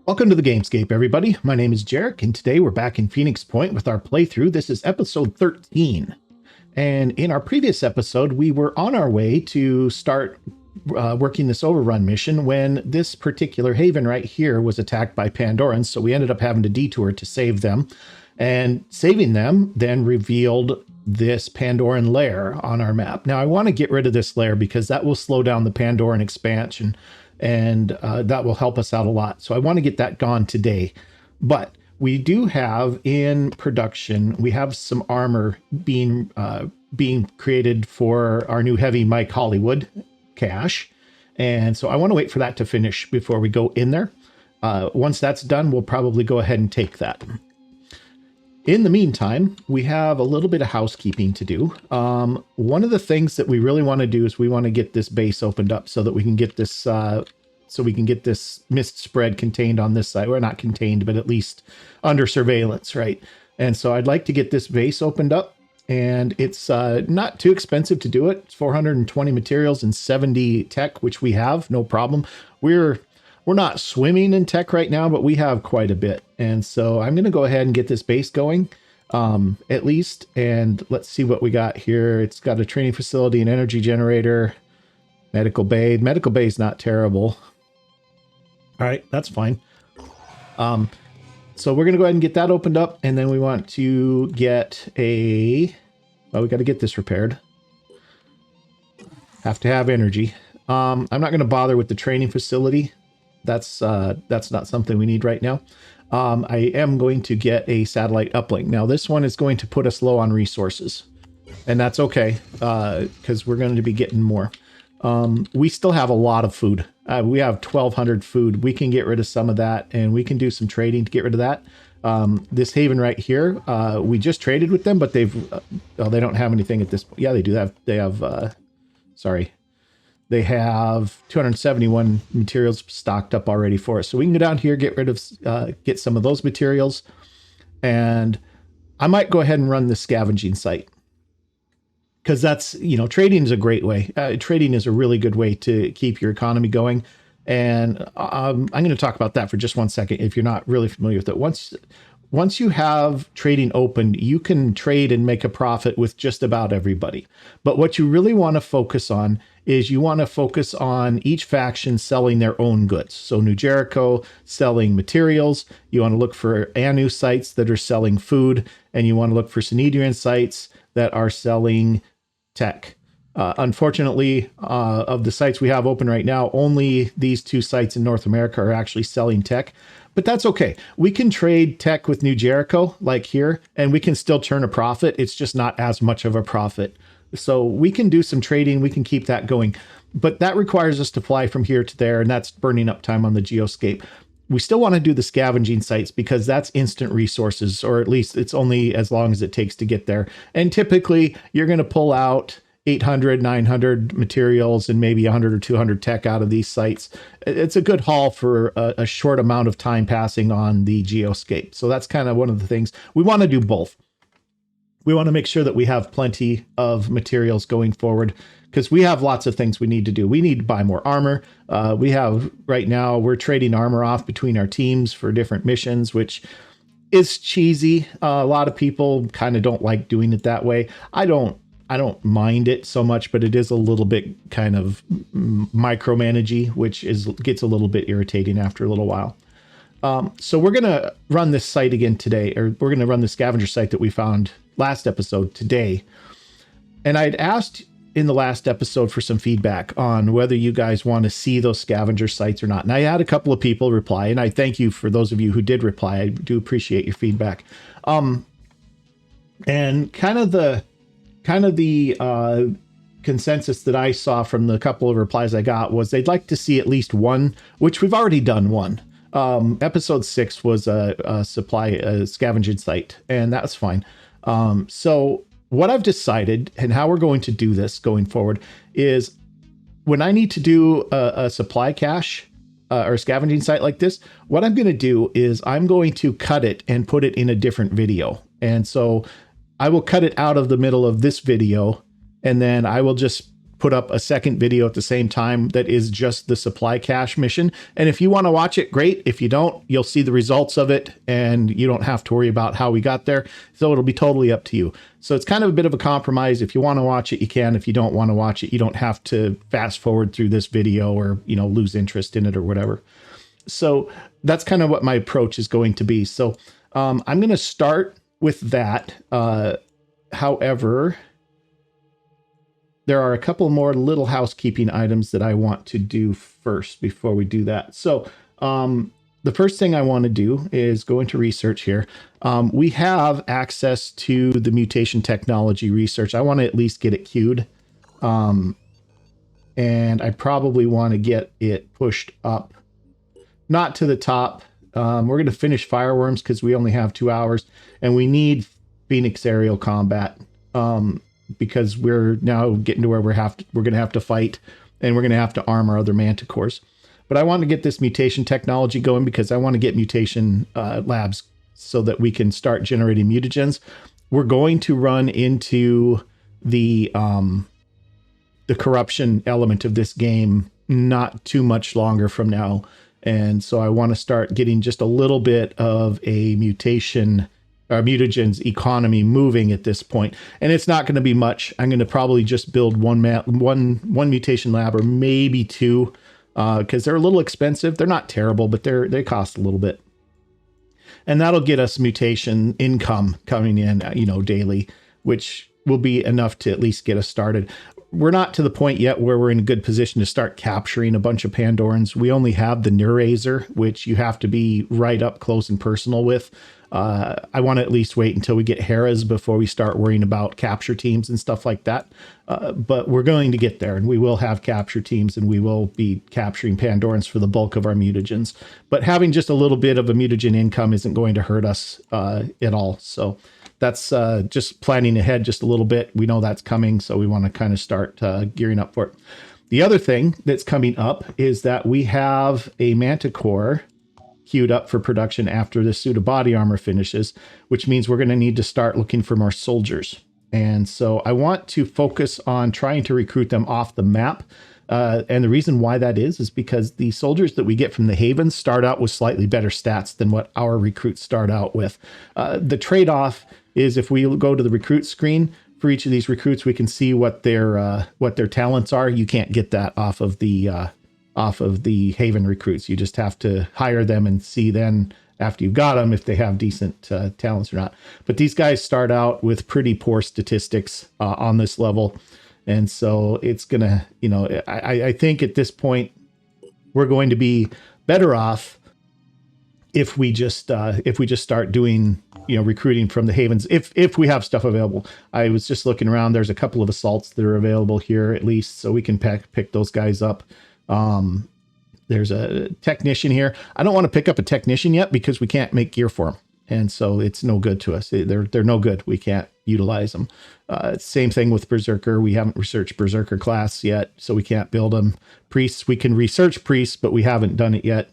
Welcome to the Gamescape, everybody. My name is Jeric, and today we're back in Phoenix Point with our playthrough. This is episode 13. And in our previous episode, we were on our way to start working this overrun mission when this particular haven right here was attacked by Pandorans. So we ended up having to detour to save them. And saving them then revealed this Pandoran lair on our map. Now, I want to get rid of this lair because that will slow down the Pandoran expansion, and that will help us out a lot. So I want to get that gone today. But we do have in production, we have some armor being created for our new heavy Mike Hollywood cache. And so I want to wait for that to finish before we go in there. Once that's done, we'll probably go ahead and take that. In the meantime, we have a little bit of housekeeping to do. One of the things that we really want to do is we want to get this base opened up so that we can get this mist spread contained on this side. Well, not contained, but at least under surveillance, right? And so I'd like to get this base opened up, and it's not too expensive to do it. It's 420 materials and 70 tech, which we have, no problem. We're not swimming in tech right now, but we have quite a bit. And so I'm going to go ahead and get this base going, at least. And let's see what we got here. It's got a training facility, an energy generator, medical bay. Medical bay is not terrible. All right, that's fine. So we're going to go ahead and get that opened up. And then we want to get we got to get this repaired. Have to have energy. I'm not going to bother with the training facility. That's not something we need right now. I am going to get a satellite uplink. Now, this one is going to put us low on resources, and that's okay, because we're going to be getting more. We still have a lot of food. We have 1,200 food. We can get rid of some of that, and we can do some trading to get rid of that. This haven right here, we just traded with them, but they don't have anything at this point. Yeah, they do have. They have 271 materials stocked up already for us. So we can go down here, get some of those materials. And I might go ahead and run the scavenging site. Because that's, trading is a great way. Trading is a really good way to keep your economy going. And I'm going to talk about that for just 1 second if you're not really familiar with it. Once you have trading open, you can trade and make a profit with just about everybody. But what you really want to focus on is you want to focus on each faction selling their own goods. So New Jericho selling materials. You want to look for Anu sites that are selling food. And you want to look for Synedrian sites that are selling tech. Unfortunately, of the sites we have open right now, only these two sites in North America are actually selling tech. But that's okay. We can trade tech with New Jericho, like here, and we can still turn a profit. It's just not as much of a profit. So we can do some trading. We can keep that going. But that requires us to fly from here to there, and that's burning up time on the geoscape. We still want to do the scavenging sites because that's instant resources, or at least it's only as long as it takes to get there. And typically, you're going to pull out 800, 900 materials and maybe 100 or 200 tech out of these sites. It's a good haul for a short amount of time passing on the geoscape. So that's kind of one of the things. We want to do both. We want to make sure that we have plenty of materials going forward because we have lots of things we need to do. We need to buy more armor. Right now, we're trading armor off between our teams for different missions, which is cheesy. A lot of people kind of don't like doing it that way. I don't mind it so much, but it is a little bit kind of micromanagey, which gets a little bit irritating after a little while. So we're going to run this site again today, or we're going to run the scavenger site that we found last episode today. And I'd asked in the last episode for some feedback on whether you guys want to see those scavenger sites or not. And I had a couple of people reply, and I thank you for those of you who did reply. I do appreciate your feedback. And kind of the consensus that I saw from the couple of replies I got was they'd like to see at least one, which we've already done one. Episode 6 was a scavenging site, and that's fine. So what I've decided and how we're going to do this going forward is when I need to do a supply cache or a scavenging site like this, what I'm going to do is I'm going to cut it and put it in a different video. And so I will cut it out of the middle of this video, and then I will just put up a second video at the same time that is just the supply cache mission. And if you want to watch it, great. If you don't, you'll see the results of it and you don't have to worry about how we got there. So it'll be totally up to you. So it's kind of a bit of a compromise. If you want to watch it, you can. If you don't want to watch it, you don't have to fast forward through this video or, you know, lose interest in it or whatever. So that's kind of what my approach is going to be. So I'm going to start with that. However, there are a couple more little housekeeping items that I want to do first before we do that. So the first thing I want to do is go into research here. We have access to the mutation technology research. I want to at least get it queued. And I probably want to get it pushed up, not to the top. We're going to finish Fireworms because we only have 2 hours, and we need Phoenix aerial combat because we're now getting to where we're going to have to fight, and we're going to have to arm our other manticores. But I want to get this mutation technology going because I want to get mutation labs so that we can start generating mutagens. We're going to run into the corruption element of this game not too much longer from now. And so I want to start getting just a little bit of a mutagens economy moving at this point. And it's not going to be much. I'm going to probably just build one mutation lab or maybe 2 because they're a little expensive. They're not terrible, but they cost a little bit. And that'll get us mutation income coming in, you know, daily, which will be enough to at least get us started. We're not to the point yet where we're in a good position to start capturing a bunch of Pandorans. We only have the Neurazer, which you have to be right up close and personal with. I want to at least wait until we get Heras before we start worrying about capture teams and stuff like that. But we're going to get there, and we will have capture teams, and we will be capturing Pandorans for the bulk of our mutagens. But having just a little bit of a mutagen income isn't going to hurt us at all. So that's just planning ahead just a little bit. We know that's coming, so we want to kind of start gearing up for it. The other thing that's coming up is that we have a Manticore queued up for production after this suit of body armor finishes, which means we're going to need to start looking for more soldiers. And so I want to focus on trying to recruit them off the map. And the reason why that is because the soldiers that we get from the Havens start out with slightly better stats than what our recruits start out with. The trade-off is if we go to the recruit screen for each of these recruits, we can see what their talents are. You can't get that off of the Haven recruits. You just have to hire them and see then after you've got them if they have decent talents or not. But these guys start out with pretty poor statistics on this level. And so it's going to, you know, I think at this point we're going to be better off if we just start doing, you know, recruiting from the Havens, if we have stuff available. I was just looking around. There's a couple of assaults that are available here at least, so we can pick those guys up. There's a technician here. I don't want to pick up a technician yet because we can't make gear for them. And so it's no good to us. They're no good. We can't utilize them. Same thing with Berserker. We haven't researched Berserker class yet, so we can't build them. Priests, we can research priests, but we haven't done it yet.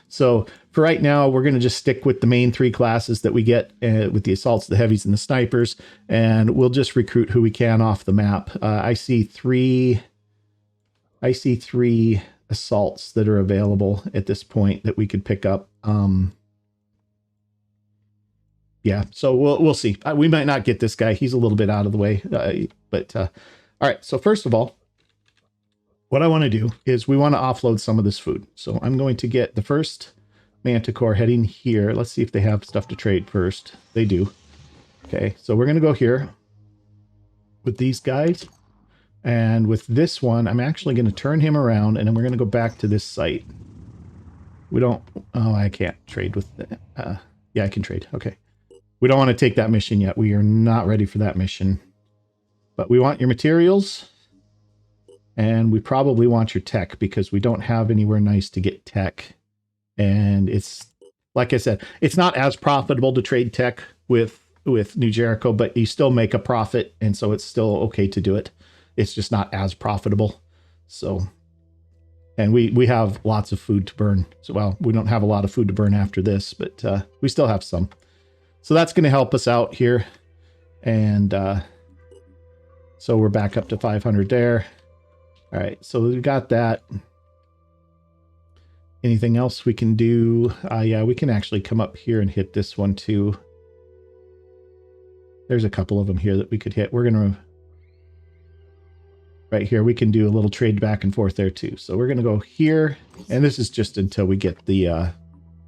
So for right now, we're going to just stick with the main 3 classes that we get with the assaults, the heavies, and the snipers, and we'll just recruit who we can off the map. I see three assaults that are available at this point that we could pick up. Yeah, so we'll see. We might not get this guy. He's a little bit out of the way. All right, so first of all, what I want to do is we want to offload some of this food. So I'm going to get the first Manticore heading here. Let's see if they have stuff to trade first. They do. Okay, so we're going to go here with these guys. And with this one, I'm actually going to turn him around, and then we're going to go back to this site. We don't... Oh, I can't trade with... yeah, I can trade. Okay. We don't want to take that mission yet. We are not ready for that mission. But we want your materials, and we probably want your tech, because we don't have anywhere nice to get tech. And it's, like I said, it's not as profitable to trade tech with New Jericho, but you still make a profit, and so it's still okay to do it. It's just not as profitable. So, and we have lots of food to burn. So, well, we don't have a lot of food to burn after this, but we still have some. So that's going to help us out here. And so we're back up to 500 there. All right, so we got that. Anything else we can do? Yeah, we can actually come up here and hit this one too. There's a couple of them here that we could hit. We're going to... Right here, we can do a little trade back and forth there too. So we're going to go here. And this is just until we get the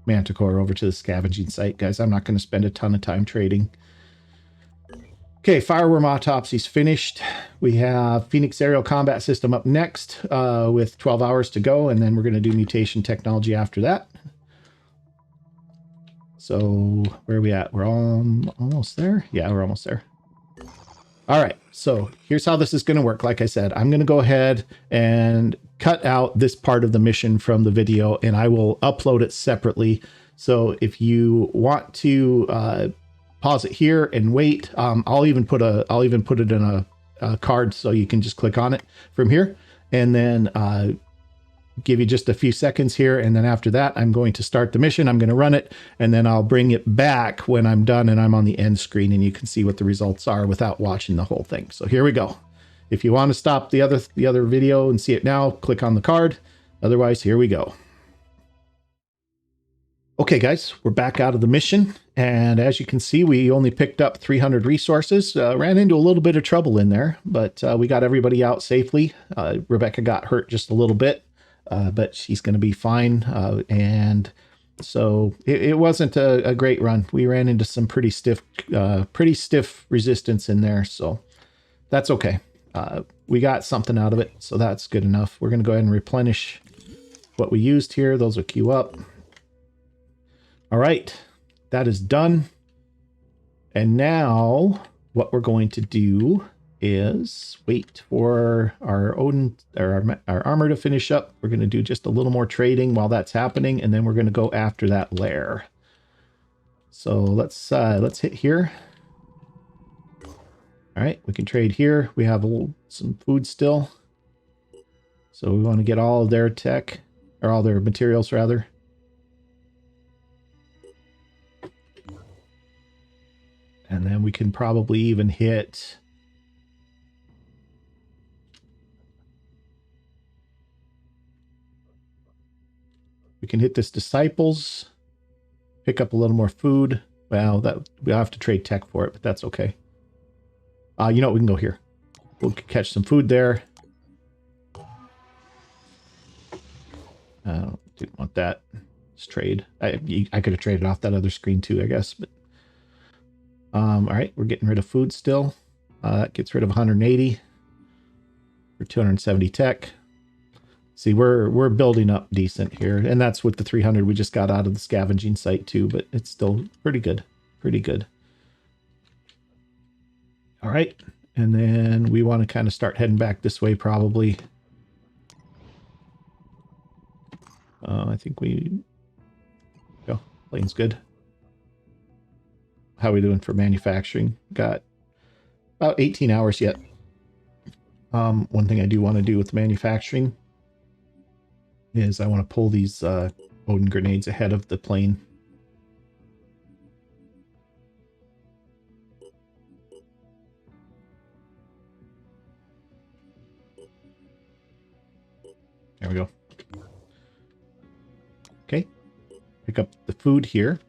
Manticore over to the scavenging site, guys. I'm not going to spend a ton of time trading. Okay, Fireworm Autopsy's finished. We have Phoenix Aerial Combat System up next with 12 hours to go, and then we're going to do Mutation Technology after that. So where are we at? We're almost there? Yeah, we're almost there. All right, so here's how this is going to work. Like I said, I'm going to go ahead and cut out this part of the mission from the video, and I will upload it separately. So if you want to pause it here and wait, I'll even put it in a card so you can just click on it from here, and then give you just a few seconds here, and then after that I'm going to start the mission. I'm going to run it, and then I'll bring it back when I'm done and I'm on the end screen, and you can see what the results are without watching the whole thing. So here we go. If you want to stop the other video and see it now, click on the card. Otherwise, here we go. Okay, guys, we're back out of the mission, and as you can see, we only picked up 300 resources. Ran into a little bit of trouble in there, but we got everybody out safely. Rebecca got hurt just a little bit, but she's going to be fine. And so it wasn't a great run. We ran into some pretty stiff resistance in there, so that's okay. We got something out of it, so that's good enough. We're going to go ahead and replenish what we used here. Those will queue up. All right, that is done. And now what we're going to do is wait for our Odin or our armor to finish up. We're going to do just a little more trading while that's happening, and then we're going to go after that lair. So let's hit here. All right, we can trade here. We have some food still, so we want to get all of their tech, or all their materials rather. And then we can probably even hit... We can hit this Disciples, pick up a little more food. Well, we'll have to trade tech for it, but that's okay. You know what? We can go here. We'll catch some food there. Didn't want that. Let's trade. I could have traded off that other screen too, I guess. But all right, we're getting rid of food still. That gets rid of 180 for 270 tech. See, we're building up decent here, and that's with the 300 we just got out of the scavenging site too, but it's still pretty good. Pretty good. All right, and then we want to kind of start heading back this way probably. I think we go. Plane's good. How are we doing for manufacturing? Got about 18 hours yet. One thing I do want to do with manufacturing is I want to pull these Odin grenades ahead of the plane. There we go. Okay. Pick up the food here.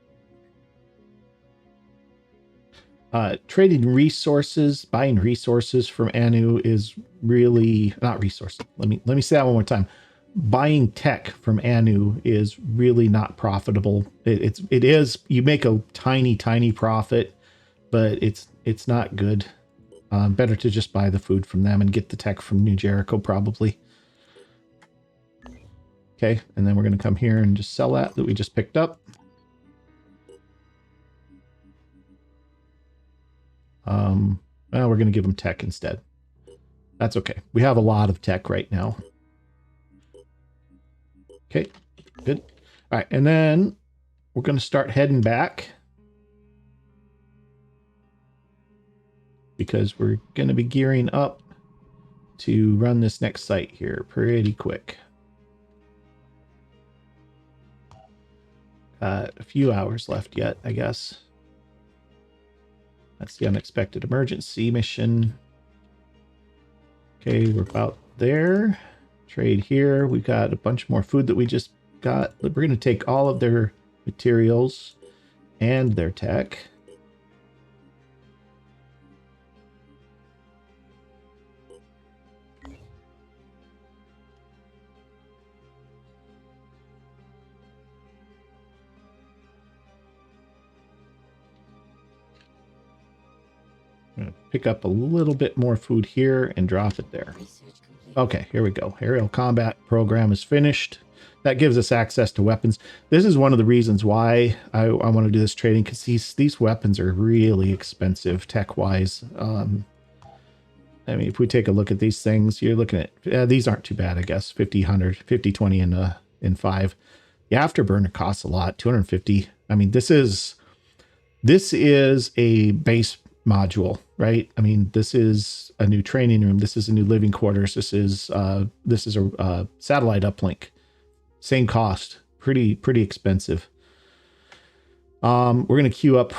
Trading resources, buying resources from Anu is really not resources. Let me say that one more time. Buying tech from Anu is really not profitable. It is, you make a tiny profit, but it's not good. Better to just buy the food from them and get the tech from New Jericho probably. Okay, and then we're going to come here and just sell that we just picked up. Well, we're going to give them tech instead. That's okay. We have a lot of tech right now. Okay, good. All right, and then we're going to start heading back because we're going to be gearing up to run this next site here pretty quick. Got a few hours left yet, I guess. That's the unexpected emergency mission. Okay, we're about there. Trade here. We've got a bunch more food that we just got. We're going to take all of their materials and their tech. I'm going to pick up a little bit more food here and drop it there. Okay, here we go. Aerial combat program is finished. That gives us access to weapons. This is one of the reasons why I want to do this trading, because these weapons are really expensive tech-wise. I mean, if we take a look at these things, you're looking at, these aren't too bad, I guess. 50, 100, 50, 20 in 5. The afterburner costs a lot, 250. I mean, this is a base module, right? I mean, this is a new training room. This is a new living quarters. This is a satellite uplink. Same cost. Pretty expensive. We're gonna queue up.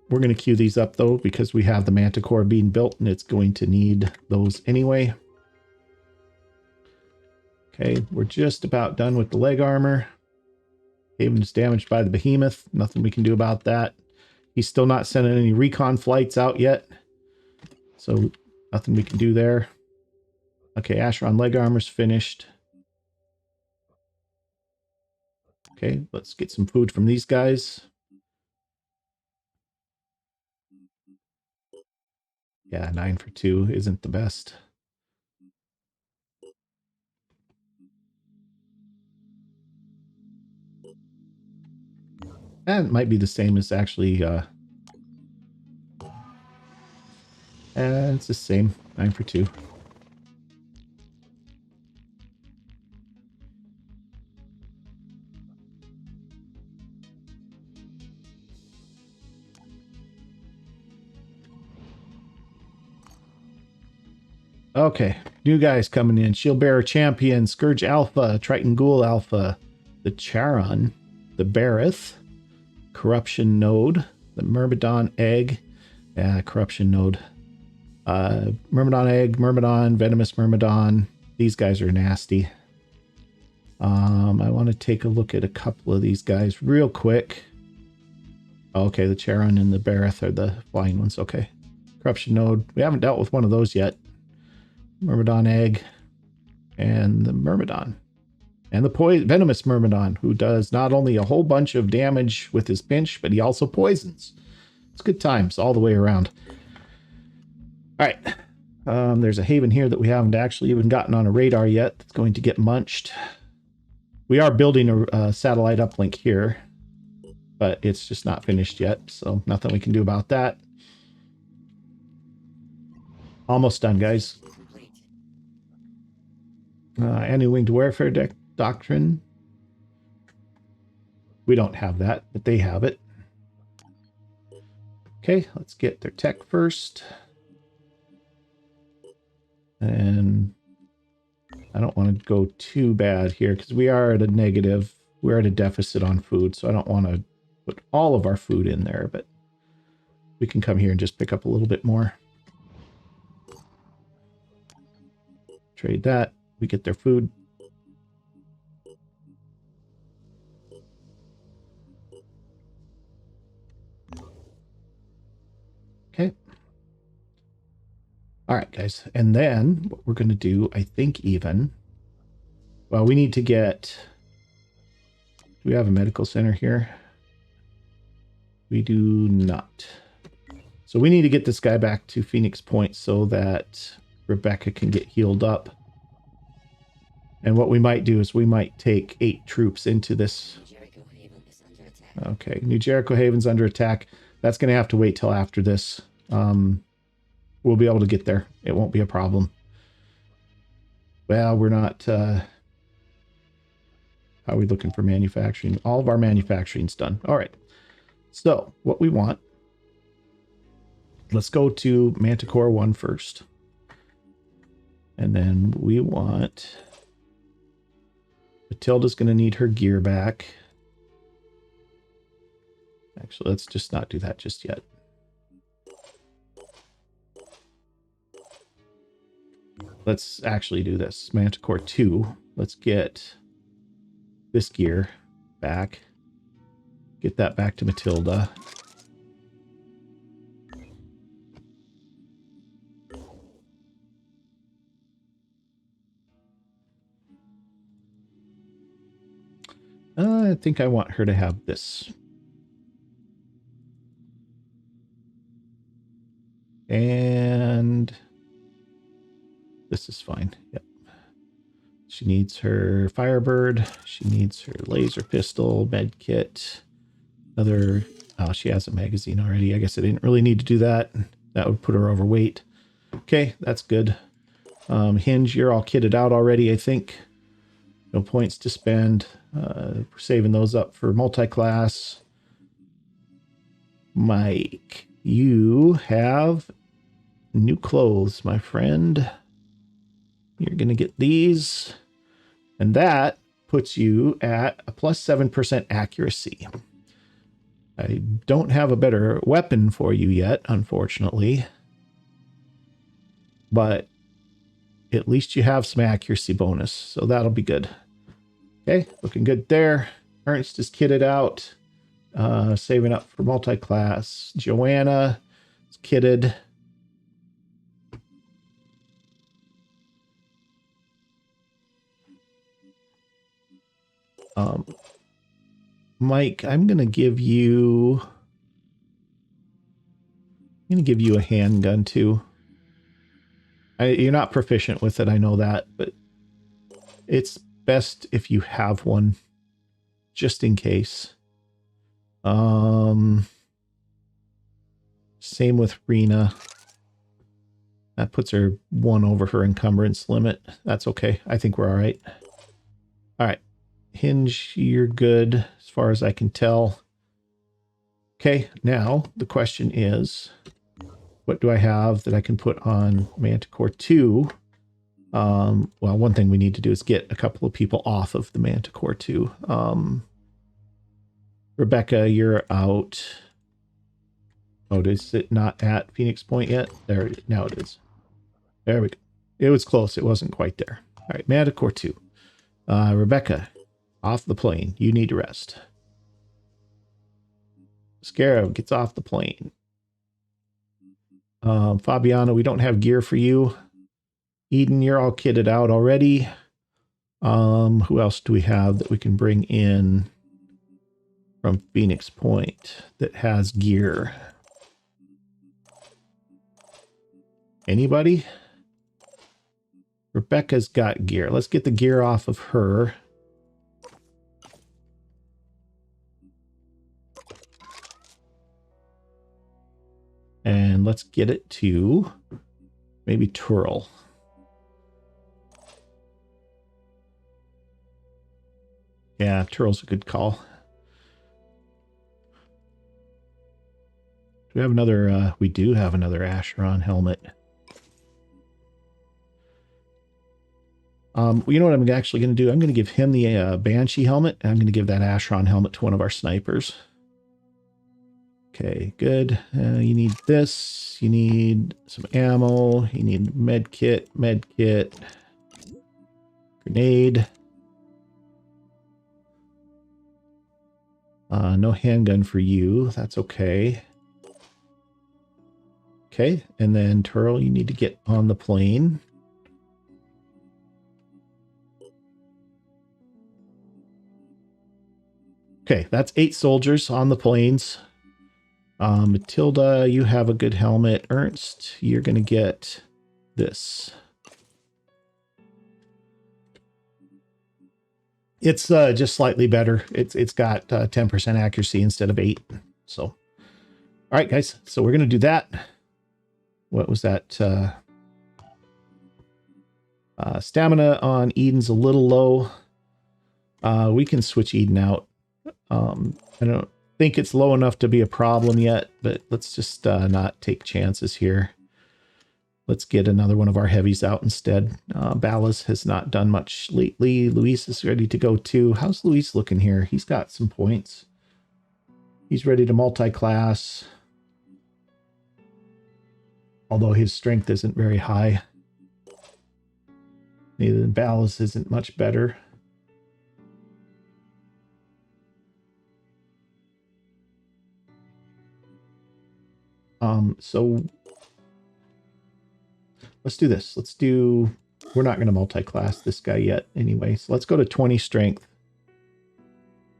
We're gonna queue these up though, because we have the Manticore being built, and it's going to need those anyway. Okay, we're just about done with the leg armor. Haven is damaged by the behemoth. Nothing we can do about that. He's still not sending any recon flights out yet, so nothing we can do there. Okay, Acheron leg armor's finished. Okay, let's get some food from these guys. Yeah, 9 for 2 isn't the best. And it might be the same as actually, it's the same, 9 for 2. Okay, new guys coming in. Shield Bearer Champion, Scourge Alpha, Triton Ghoul Alpha, the Charon, the Barith, Corruption Node, the Myrmidon Egg, Corruption Node, Myrmidon Egg, Myrmidon, Venomous Myrmidon. These guys are nasty. I want to take a look at a couple of these guys real quick. Okay, the Charon and the Barith are the flying ones. Okay. Corruption Node. We haven't dealt with one of those yet. Myrmidon Egg and the Myrmidon. And the Venomous Myrmidon, who does not only a whole bunch of damage with his pinch, but he also poisons. It's good times all the way around. All right. There's a haven here that we haven't actually even gotten on a radar yet. That's going to get munched. We are building a satellite uplink here, but it's just not finished yet, so nothing we can do about that. Almost done, guys. Anti-winged warfare doctrine. We don't have that, but they have it. Okay, let's get their tech first. And I don't want to go too bad here because we are at a negative. We're at a deficit on food, so I don't want to put all of our food in there, but we can come here and just pick up a little bit more. Trade that. We get their food. Okay. All right, guys. And then what we're going to do, I think even, well, we need to get, do we have a medical center here? We do not. So we need to get this guy back to Phoenix Point so that Rebecca can get healed up. And what we might do is we might take 8 troops into this. Okay, New Jericho Haven's under attack. That's going to have to wait till after this. We'll be able to get there. It won't be a problem. Well, we're not... how are we looking for manufacturing? All of our manufacturing's done. All right. So, what we want... Let's go to Manticore 1 first. And then we want... Matilda's going to need her gear back. Actually, let's just not do that just yet. Let's actually do this. Manticore 2. Let's get this gear back. Get that back to Matilda. I think I want her to have this. And this is fine. Yep. She needs her Firebird. She needs her laser pistol, med kit. Another, oh, she has a magazine already. I guess I didn't really need to do that. That would put her overweight. Okay, that's good. Hinge, you're all kitted out already, I think. No points to spend. We're saving those up for multi-class. Mike, you have new clothes, my friend. You're going to get these. And that puts you at a plus 7% accuracy. I don't have a better weapon for you yet, unfortunately. But at least you have some accuracy bonus, so that'll be good. Okay, looking good there. Ernst is kitted out. Saving up for multi-class. Joanna is kitted. Mike, I'm gonna give you a handgun too. You're not proficient with it, I know that, but it's best if you have one, just in case. Same with Rena. That puts her 1 over her encumbrance limit. That's okay. I think we're all right. All right. Hinge, you're good as far as I can tell. Okay, now the question is, what do I have that I can put on Manticore 2? Well, one thing we need to do is get a couple of people off of the Manticore 2. Rebecca, you're out. Oh, is it not at Phoenix Point yet? There, now it is. There we go. It was close. It wasn't quite there. All right, Manticore 2. Rebecca, off the plane. You need to rest. Scarab gets off the plane. Fabiana, we don't have gear for you. Eden, you're all kitted out already. Who else do we have that we can bring in from Phoenix Point that has gear? Anybody? Rebecca's got gear. Let's get the gear off of her. And let's get it to maybe Turl. Yeah, Turl's a good call. Do we have another? We do have another Acheron helmet. You know what I'm actually going to do? I'm going to give him the Banshee helmet, and I'm going to give that Acheron helmet to one of our snipers. Okay, good. You need this. You need some ammo. You need med kit, grenade. No handgun for you. That's okay. Okay, and then Turl, you need to get on the plane. Okay, that's 8 soldiers on the planes. Matilda, you have a good helmet. Ernst, you're going to get this. It's just slightly better. It's got 10% accuracy instead of 8. So, all right, guys. So we're going to do that. What was that? Stamina on Eden's a little low. We can switch Eden out. I don't think it's low enough to be a problem yet, but let's just not take chances here. Let's get another one of our heavies out instead. Ballas has not done much lately. Luis is ready to go too. How's Luis looking here? He's got some points. He's ready to multi-class. Although his strength isn't very high. Neither the ballast isn't much better. So let's do this. We're not going to multi-class this guy yet anyway. So let's go to 20 strength.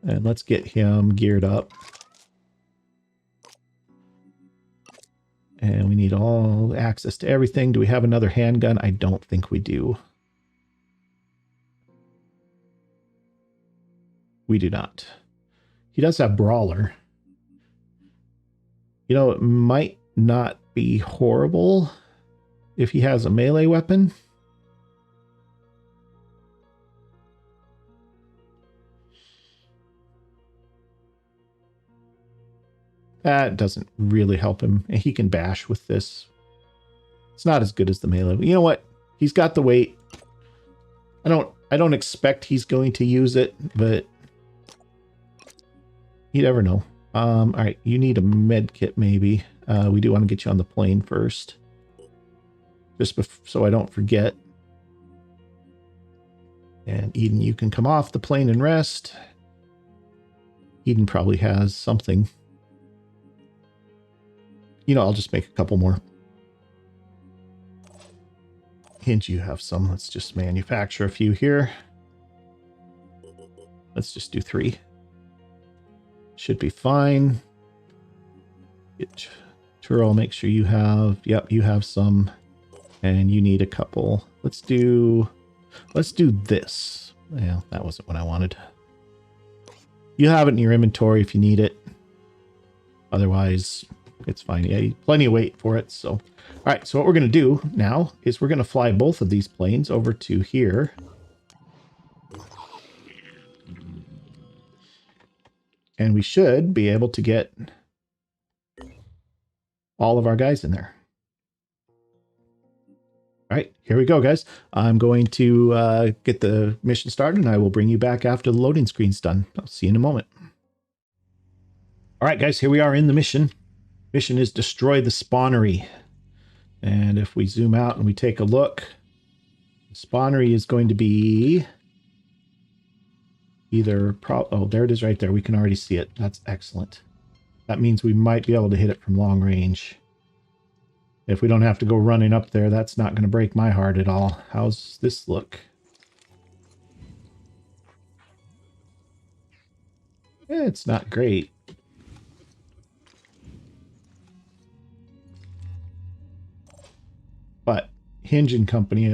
And let's get him geared up. And we need all access to everything. Do we have another handgun? I don't think we do. We do not. He does have Brawler. You know, it might not be horrible if he has a melee weapon. That doesn't really help him. He can bash with this. It's not as good as the melee. But you know what? He's got the weight. I don't expect he's going to use it, but you never know. All right, you need a med kit maybe. We do want to get you on the plane first. Just so I don't forget. And Eden, you can come off the plane and rest. Eden probably has something. You know, I'll just make a couple more. Hint, you have some. Let's just manufacture a few here. Let's just do 3. Should be fine. Get Turo, make sure you have, yep, you have some. And you need a couple. Let's do this. Yeah, that wasn't what I wanted. You have it in your inventory if you need it. Otherwise, it's fine. Yeah, plenty of weight for it. So, all right. So what we're going to do now is we're going to fly both of these planes over to here. And we should be able to get all of our guys in there. All right, here we go, guys. I'm going to get the mission started, and I will bring you back after the loading screen's done. I'll see you in a moment. All right, guys, here we are in the mission. Mission is destroy the spawnery. And if we zoom out and we take a look, the spawnery is going to be either... oh, there it is right there. We can already see it. That's excellent. That means we might be able to hit it from long range. If we don't have to go running up there, that's not going to break my heart at all. How's this look? It's not great. But Hinge and company, you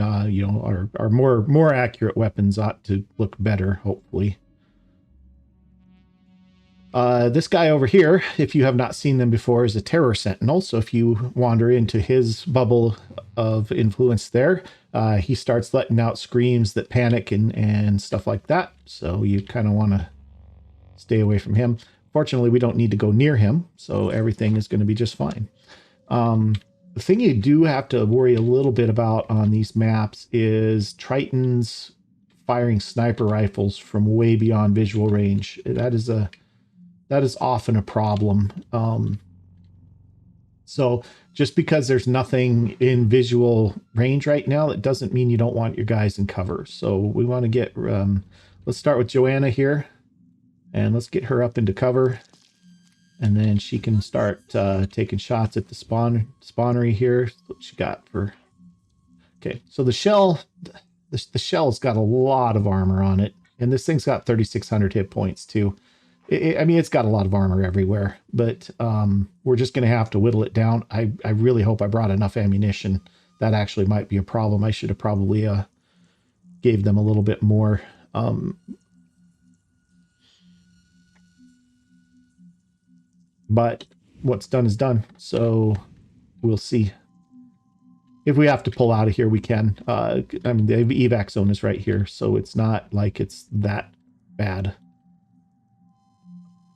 know, are more accurate weapons ought to look better, hopefully. This guy over here, if you have not seen them before, is a terror sentinel. So if you wander into his bubble of influence there, he starts letting out screams that panic and stuff like that. So you kind of want to stay away from him. Fortunately, we don't need to go near him, so everything is going to be just fine. The thing you do have to worry a little bit about on these maps is Tritons firing sniper rifles from way beyond visual range. That is often a problem. So just because there's nothing in visual range right now, that doesn't mean you don't want your guys in cover. So we want to get, let's start with Joanna here, and let's get her up into cover. And then she can start taking shots at the spawnery here. What she got for... Okay, so the shell's got a lot of armor on it. And this thing's got 3,600 hit points too. I mean, it's got a lot of armor everywhere, but we're just going to have to whittle it down. I really hope I brought enough ammunition. That actually might be a problem. I should have probably gave them a little bit more. But what's done is done. So we'll see. If we have to pull out of here, we can. I mean, the evac zone is right here, so it's not like it's that bad.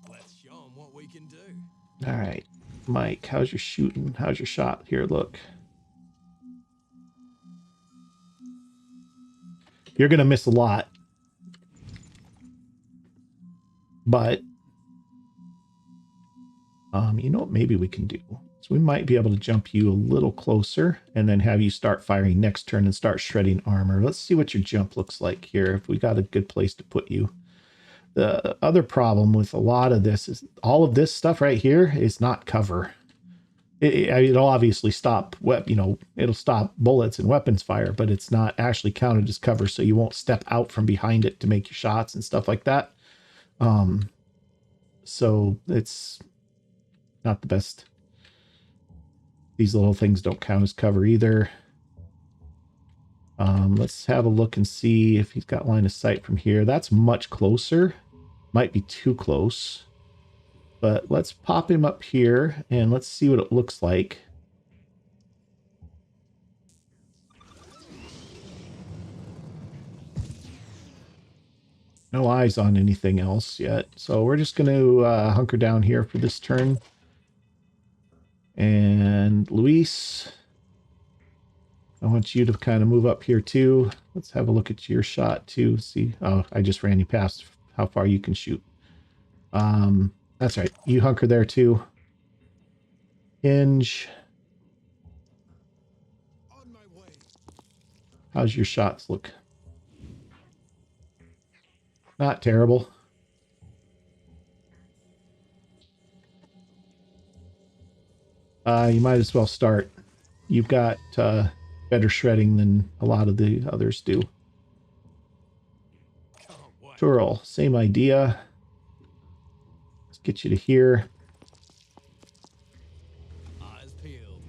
Let's show them what we can do. All right, Mike, how's your shooting? How's your shot? Here, look. You're going to miss a lot. But, you know what maybe we can do? Is So we might be able to jump you a little closer and then have you start firing next turn and start shredding armor. Let's see what your jump looks like here, if we got a good place to put you. The other problem with a lot of this is all of this stuff right here is not cover. It'll obviously stop, it'll stop bullets and weapons fire, but it's not actually counted as cover, so you won't step out from behind it to make your shots and stuff like that. So it's not the best. These little things don't count as cover either. Let's have a look and see if he's got line of sight from here. That's much closer. Might be too close. But let's pop him up here and let's see what it looks like. No eyes on anything else yet. So we're just going to hunker down here for this turn. And Luis, I want you to kind of move up here too. Let's have a look at your shot too. See, oh, I just ran you past how far you can shoot. That's right. You hunker there too. Hinge. On my way. How's your shots look? Not terrible. You might as well start. You've got better shredding than a lot of the others do. Twirl, same idea. Let's get you to here. Eyes peeled.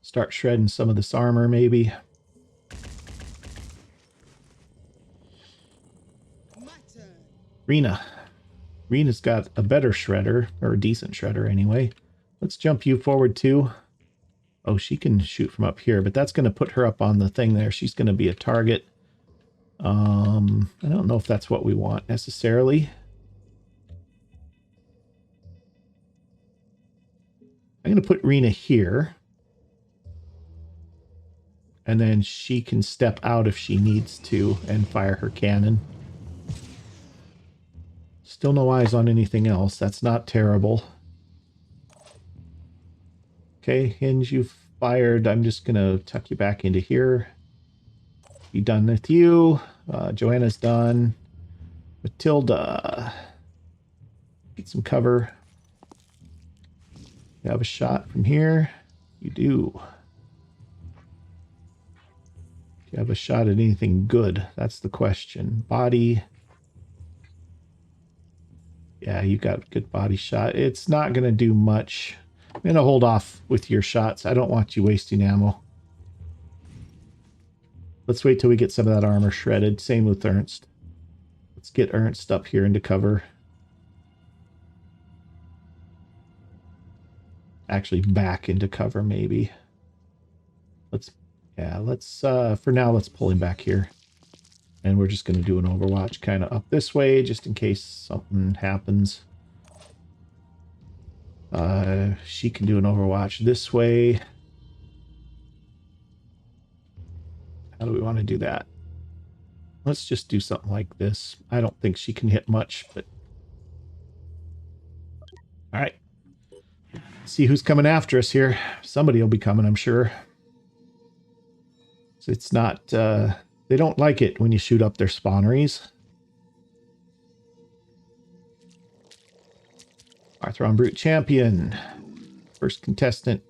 Start shredding some of this armor, maybe. Rena. Rena's got a better shredder, or a decent shredder anyway. Let's jump you forward too. Oh, she can shoot from up here, but that's going to put her up on the thing there. She's going to be a target. I don't know if that's what we want necessarily. I'm going to put Rena here. And then she can step out if she needs to and fire her cannon. Still no eyes on anything else. That's not terrible. Okay, Hinge, you've fired. I'm just going to tuck you back into here. Be done with you. Joanna's done. Matilda. Get some cover. You have a shot from here? You do. Do you have a shot at anything good? That's the question. Body. Yeah, you got a good body shot. It's not going to do much. I'm going to hold off with your shots. I don't want you wasting ammo. Let's wait till we get some of that armor shredded. Same with Ernst. Let's get Ernst up here into cover. Actually, back into cover, maybe. Let's for now, let's pull him back here. And we're just going to do an overwatch kind of up this way, just in case something happens. She can do an overwatch this way. How do we want to do that? Let's just do something like this. I don't think she can hit much, but... All right. See who's coming after us here. Somebody will be coming, I'm sure. So it's not... they don't like it when you shoot up their spawneries. Arthron Brute Champion. First contestant.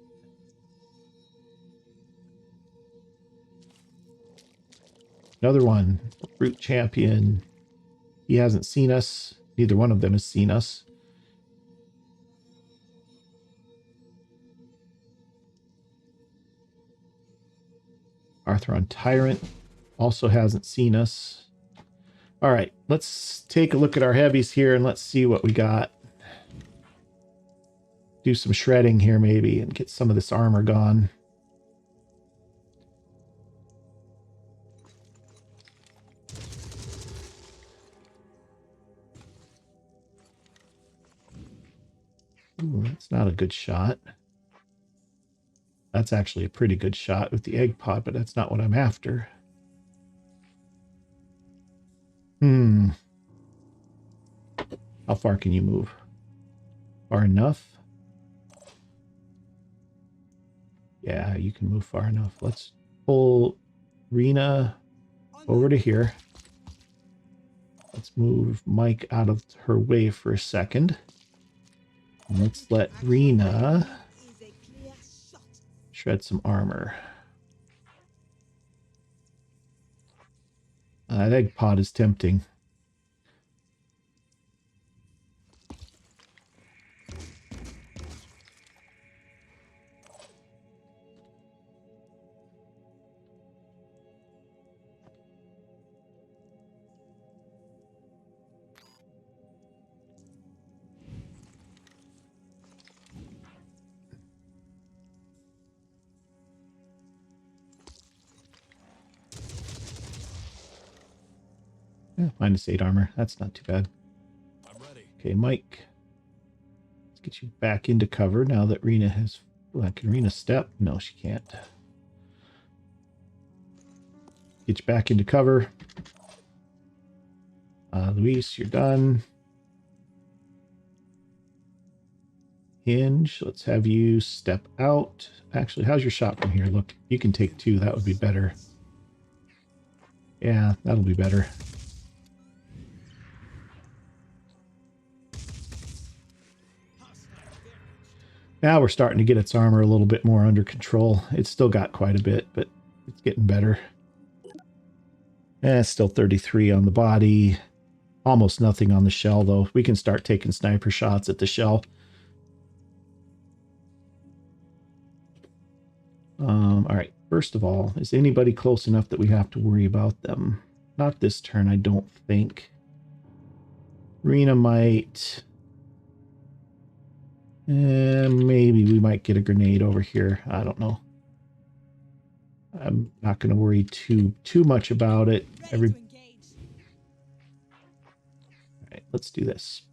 Another one. Brute Champion. He hasn't seen us. Neither one of them has seen us. Arthron Tyrant also hasn't seen us. All right, let's take a look at our heavies here and let's see what we got. Do some shredding here maybe and get some of this armor gone. Ooh, that's not a good shot. That's actually a pretty good shot with the egg pod, but that's not what I'm after. How far can you move? Far enough? Yeah, you can move far enough. Let's pull Rena over to here. Let's move Mike out of her way for a second. And let's let Rena shred some armor. That egg pod is tempting. Yeah, -8 armor. That's not too bad. I'm ready. Okay, Mike. Let's get you back into cover now that Rena has... Well, can Rena step? No, she can't. Get you back into cover. Luis, you're done. Hinge, let's have you step out. Actually, how's your shot from here? Look, you can take 2. That would be better. Yeah, that'll be better. Now we're starting to get its armor a little bit more under control. It's still got quite a bit, but it's getting better. It's still 33 on the body. Almost nothing on the shell, though. We can start taking sniper shots at the shell. All right. First of all, is anybody close enough that we have to worry about them? Not this turn, I don't think. Rena might... maybe we might get a grenade over here. I don't know. I'm not going to worry too much about it. All right, let's do this.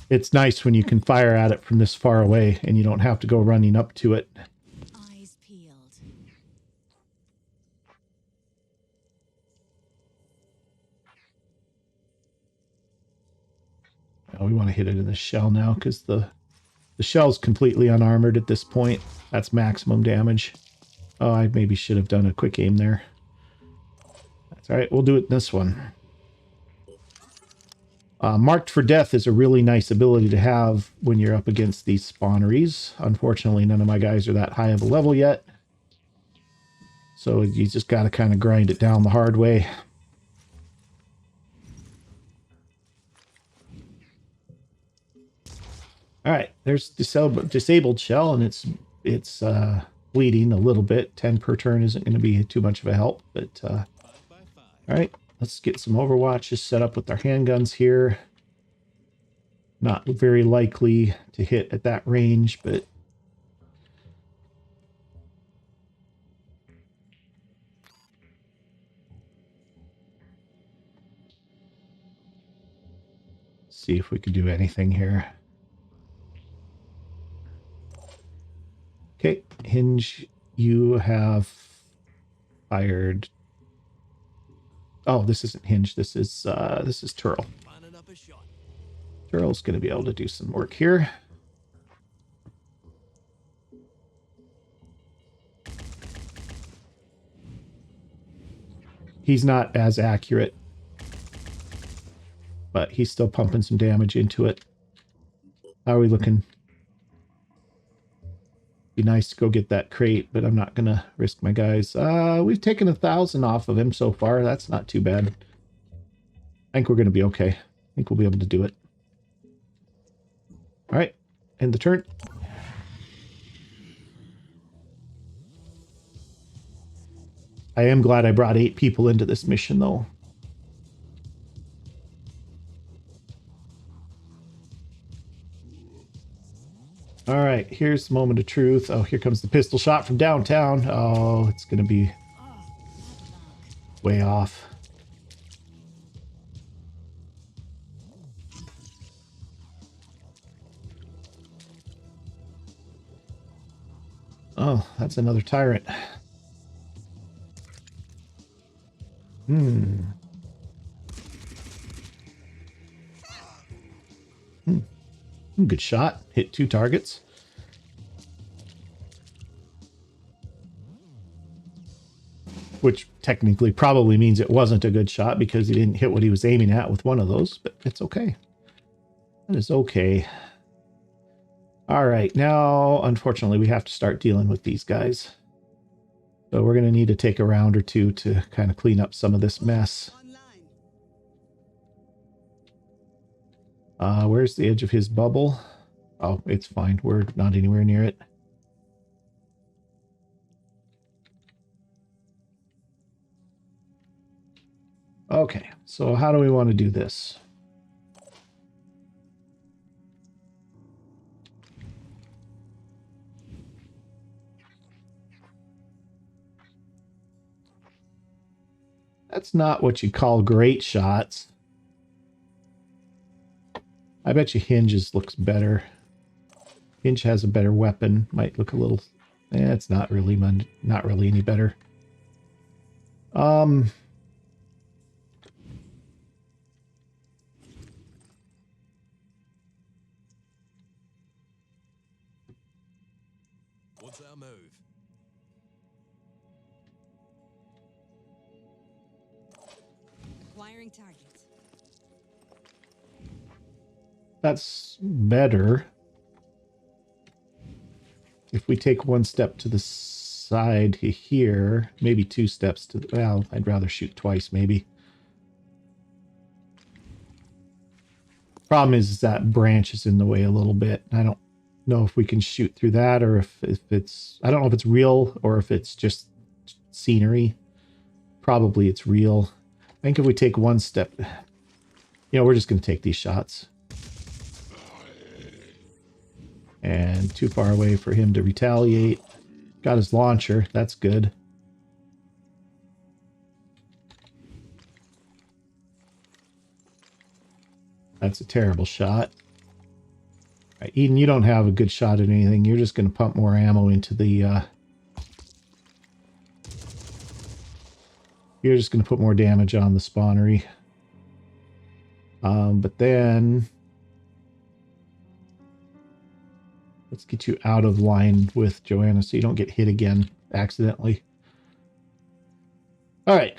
It's nice when you can fire at it from this far away and you don't have to go running up to it. Eyes peeled. Now we want to hit it in the shell now because the shell's completely unarmored at this point. That's maximum damage. Oh, I maybe should have done a quick aim there. That's all right. We'll do it in this one. Marked for Death is a really nice ability to have when you're up against these spawneries. Unfortunately, none of my guys are that high of a level yet. So you just got to kind of grind it down the hard way. All right, there's disabled shell, and it's bleeding a little bit. 10 per turn isn't going to be too much of a help, but all right, let's get some overwatches set up with our handguns here. Not very likely to hit at that range, but see if we can do anything here. Okay, Hinge, you have fired. Oh, this isn't Hinge. This is Turl. Turl's going to be able to do some work here. He's not as accurate, but he's still pumping some damage into it. How are we looking? Be nice to go get that crate, but I'm not going to risk my guys. We've taken 1,000 off of him so far. That's not too bad. I think we're going to be okay. I think we'll be able to do it. All right, end the turn. I am glad I brought 8 people into this mission, though. All right, here's the moment of truth. Oh, here comes the pistol shot from downtown. Oh, it's going to be way off. Oh, that's another tyrant. Good shot. Hit 2 targets. Which technically probably means it wasn't a good shot because he didn't hit what he was aiming at with one of those, but it's okay. That is okay. All right, now, unfortunately, we have to start dealing with these guys. So we're going to need to take a round or two to kind of clean up some of this mess. Where's the edge of his bubble? Oh, it's fine. We're not anywhere near it. Okay, so how do we want to do this? That's not what you call great shots. I bet you Hinge's looks better. Hinge has a better weapon. Might look a little... it's not really any better. What's our move? Acquiring target. That's better. If we take 1 step to the side here, maybe 2 steps to the... Well, I'd rather shoot twice, maybe. Problem is that branch is in the way a little bit. I don't know if we can shoot through that or if it's... I don't know if it's real or if it's just scenery. Probably it's real. I think if we take 1 step... You know, we're just going to take these shots. And too far away for him to retaliate. Got his launcher. That's good. That's a terrible shot. All right, Eden, you don't have a good shot at anything. You're just going to pump more ammo into the... You're just going to put more damage on the spawnery. But then... Let's get you out of line with Joanna so you don't get hit again accidentally. All right,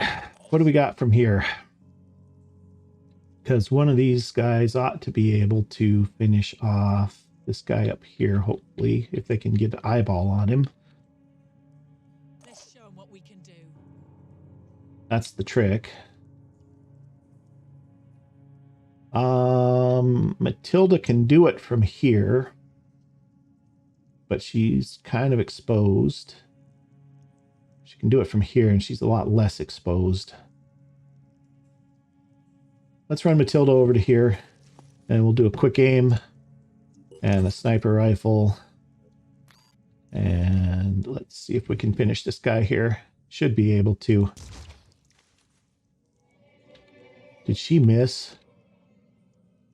what do we got from here? Because one of these guys ought to be able to finish off this guy up here, hopefully, if they can get an eyeball on him. Let's show them what we can do. That's the trick. Matilda can do it from here. But she's kind of exposed. She can do it from here, and she's a lot less exposed. Let's run Matilda over to here, and we'll do a quick aim and a sniper rifle. And let's see if we can finish this guy here. Should be able to. Did she miss?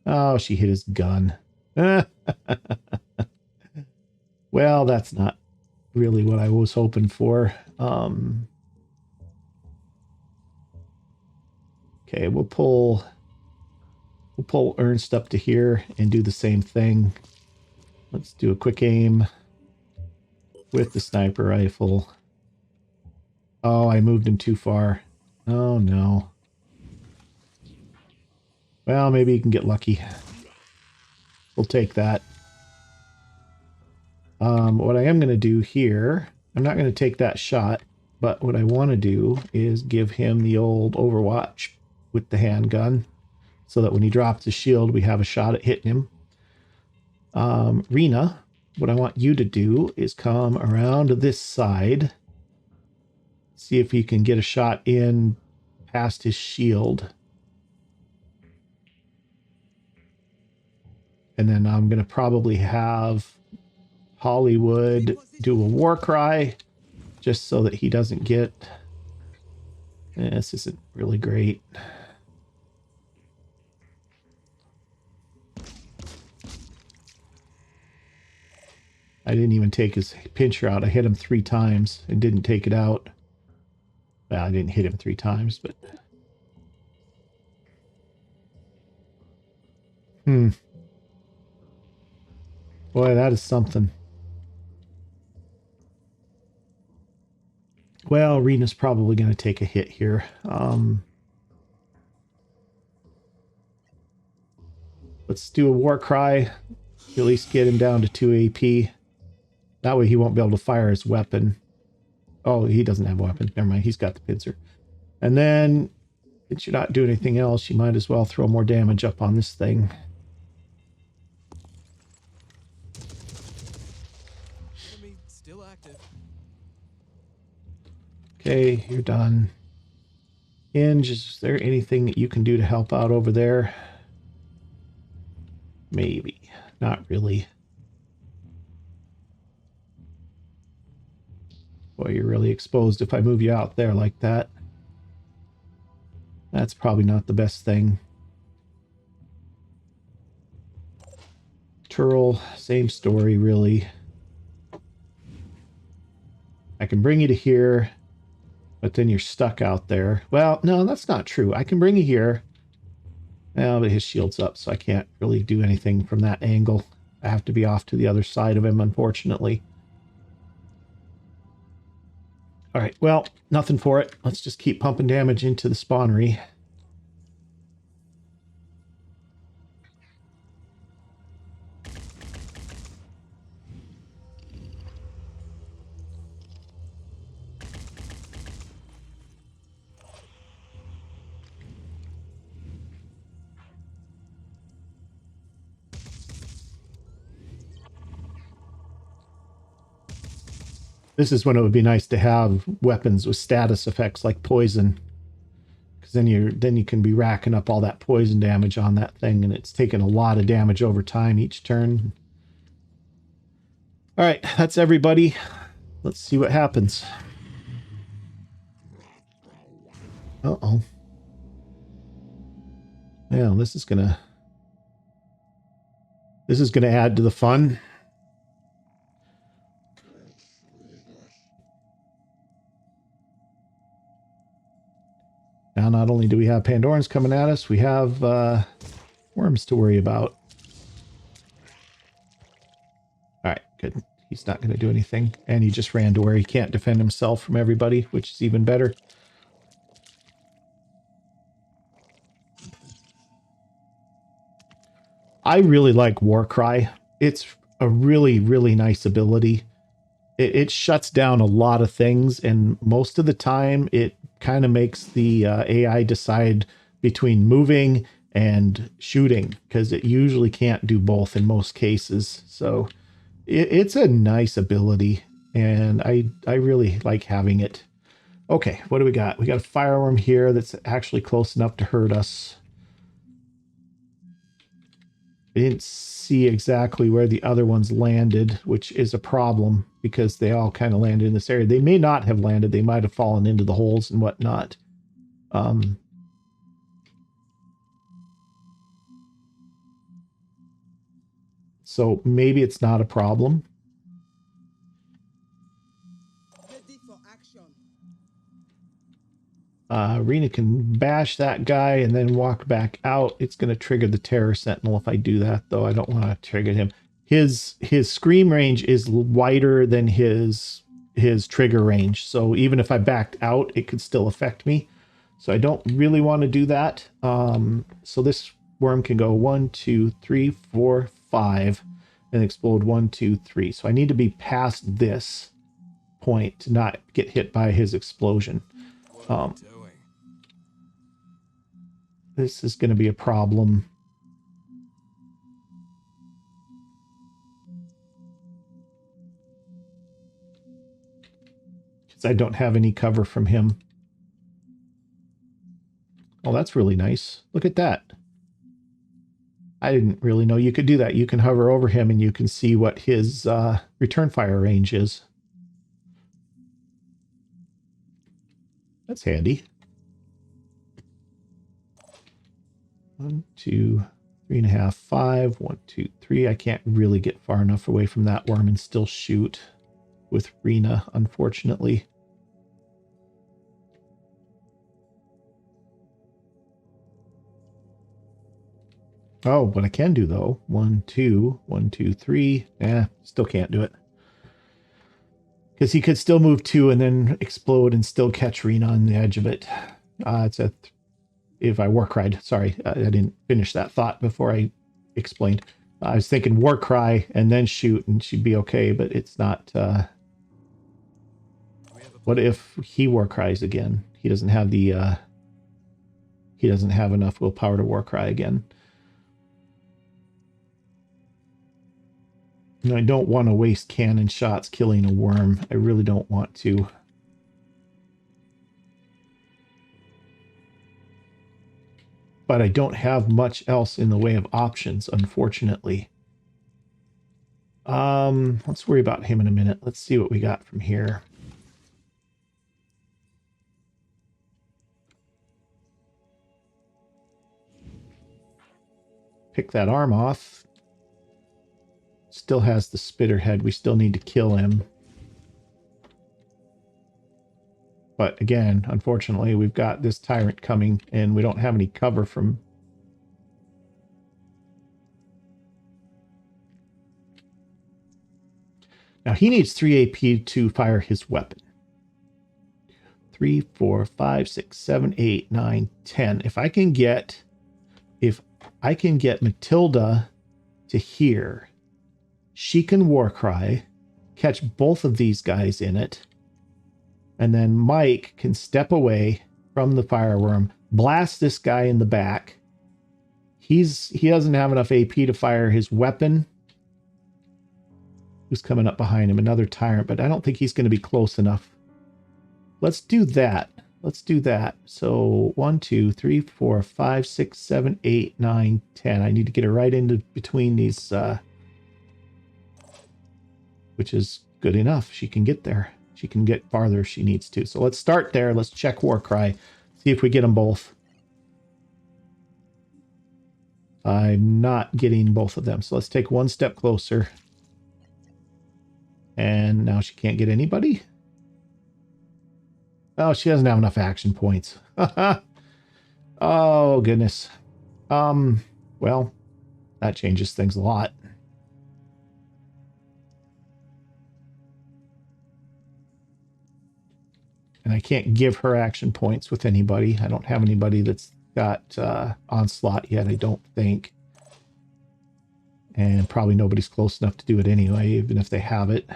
Oh, she hit his gun. Well, that's not really what I was hoping for. Okay, we'll pull Ernst up to here and do the same thing. Let's do a quick aim with the sniper rifle. Oh, I moved him too far. Oh, no. Well, maybe you can get lucky. We'll take that. What I am going to do here, I'm not going to take that shot, but what I want to do is give him the old Overwatch with the handgun so that when he drops his shield, we have a shot at hitting him. Rena, what I want you to do is come around to this side, see if you can get a shot in past his shield. And then I'm going to probably have Hollywood do a war cry just so that he doesn't get... This isn't really great. I didn't even take his pincher out. I hit him 3 times and didn't take it out. Well, I didn't hit him 3 times, but... Boy, that is something. Well, Rena's probably going to take a hit here. Let's do a war cry. At least get him down to 2 AP. That way he won't be able to fire his weapon. Oh, he doesn't have a weapon. Never mind. He's got the pincer. And then, since you're not doing anything else, you might as well throw more damage up on this thing. Enemy still active. Okay, you're done. Hinge, is there anything that you can do to help out over there? Maybe. Not really. Boy, you're really exposed if I move you out there like that. That's probably not the best thing. Turl, same story, really. I can bring you to here, but then you're stuck out there. Well, no, that's not true. I can bring you here. Well, but his shield's up, so I can't really do anything from that angle. I have to be off to the other side of him, unfortunately. All right, well, nothing for it. Let's just keep pumping damage into the spawnery. This is when it would be nice to have weapons with status effects like poison, because then you can be racking up all that poison damage on that thing, and it's taking a lot of damage over time each turn. All right, that's everybody. Let's see what happens. Uh-oh. Yeah, this is gonna add to the fun. Now, not only do we have Pandorans coming at us, we have worms to worry about. All right, good. He's not going to do anything. And he just ran to where he can't defend himself from everybody, which is even better. I really like Warcry. It's a really, really nice ability. It shuts down a lot of things, and most of the time it kind of makes the AI decide between moving and shooting, because it usually can't do both in most cases. So it's a nice ability, and I really like having it. Okay, what do we got? We got a fireworm here that's actually close enough to hurt us. I didn't see exactly where the other ones landed, which is a problem because they all kind of landed in this area. They may not have landed. They might have fallen into the holes and whatnot. So maybe it's not a problem. Ready for action. Rena can bash that guy and then walk back out. It's going to trigger the Terror Sentinel if I do that, though. I don't want to trigger him. His scream range is wider than his trigger range. So even if I backed out, it could still affect me. So I don't really want to do that. So this worm can go 1, 2, 3, 4, 5 and explode 1, 2, 3. So I need to be past this point to not get hit by his explosion. This is going to be a problem. Because I don't have any cover from him. Oh, that's really nice. Look at that. I didn't really know you could do that. You can hover over him and you can see what his return fire range is. That's handy. 1, 2, 3.5, 5. 1, 2, 3. I can't really get far enough away from that worm and still shoot with Rena, unfortunately. Oh, what I can do though, 1, 2, 1, 2, 3. Still can't do it. Because he could still move 2 and then explode and still catch Rena on the edge of it. It's a if I war cried. Sorry, I didn't finish that thought before I explained. I was thinking war cry and then shoot and she'd be okay, but it's not. What if he war cries again? He doesn't have the. He doesn't have enough willpower to war cry again. And I don't want to waste cannon shots killing a worm. I really don't want to. But I don't have much else in the way of options, unfortunately. Let's worry about him in a minute. Let's see what we got from here. Pick that arm off. Still has the spitter head. We still need to kill him. But again, unfortunately, we've got this tyrant coming and we don't have any cover from... Now he needs 3 AP to fire his weapon. 3, 4, 5, 6, 7, 8, 9, 10. If I can get Matilda to here, she can war cry, catch both of these guys in it, and then Mike can step away from the fireworm, blast this guy in the back. He doesn't have enough AP to fire his weapon. Who's coming up behind him? Another tyrant, but I don't think he's going to be close enough. Let's do that. Let's do that. So 1, 2, 3, 4, 5, 6, 7, 8, 9, 10. I need to get her right into between these, which is good enough. She can get there. She can get farther if she needs to. So let's start there. Let's check Warcry. See if we get them both. I'm not getting both of them. So let's take one step closer. And now she can't get anybody. Oh, she doesn't have enough action points. Oh, goodness. Well, that changes things a lot. And I can't give her action points with anybody. I don't have anybody that's got onslaught yet, I don't think. And probably nobody's close enough to do it anyway, even if they have it.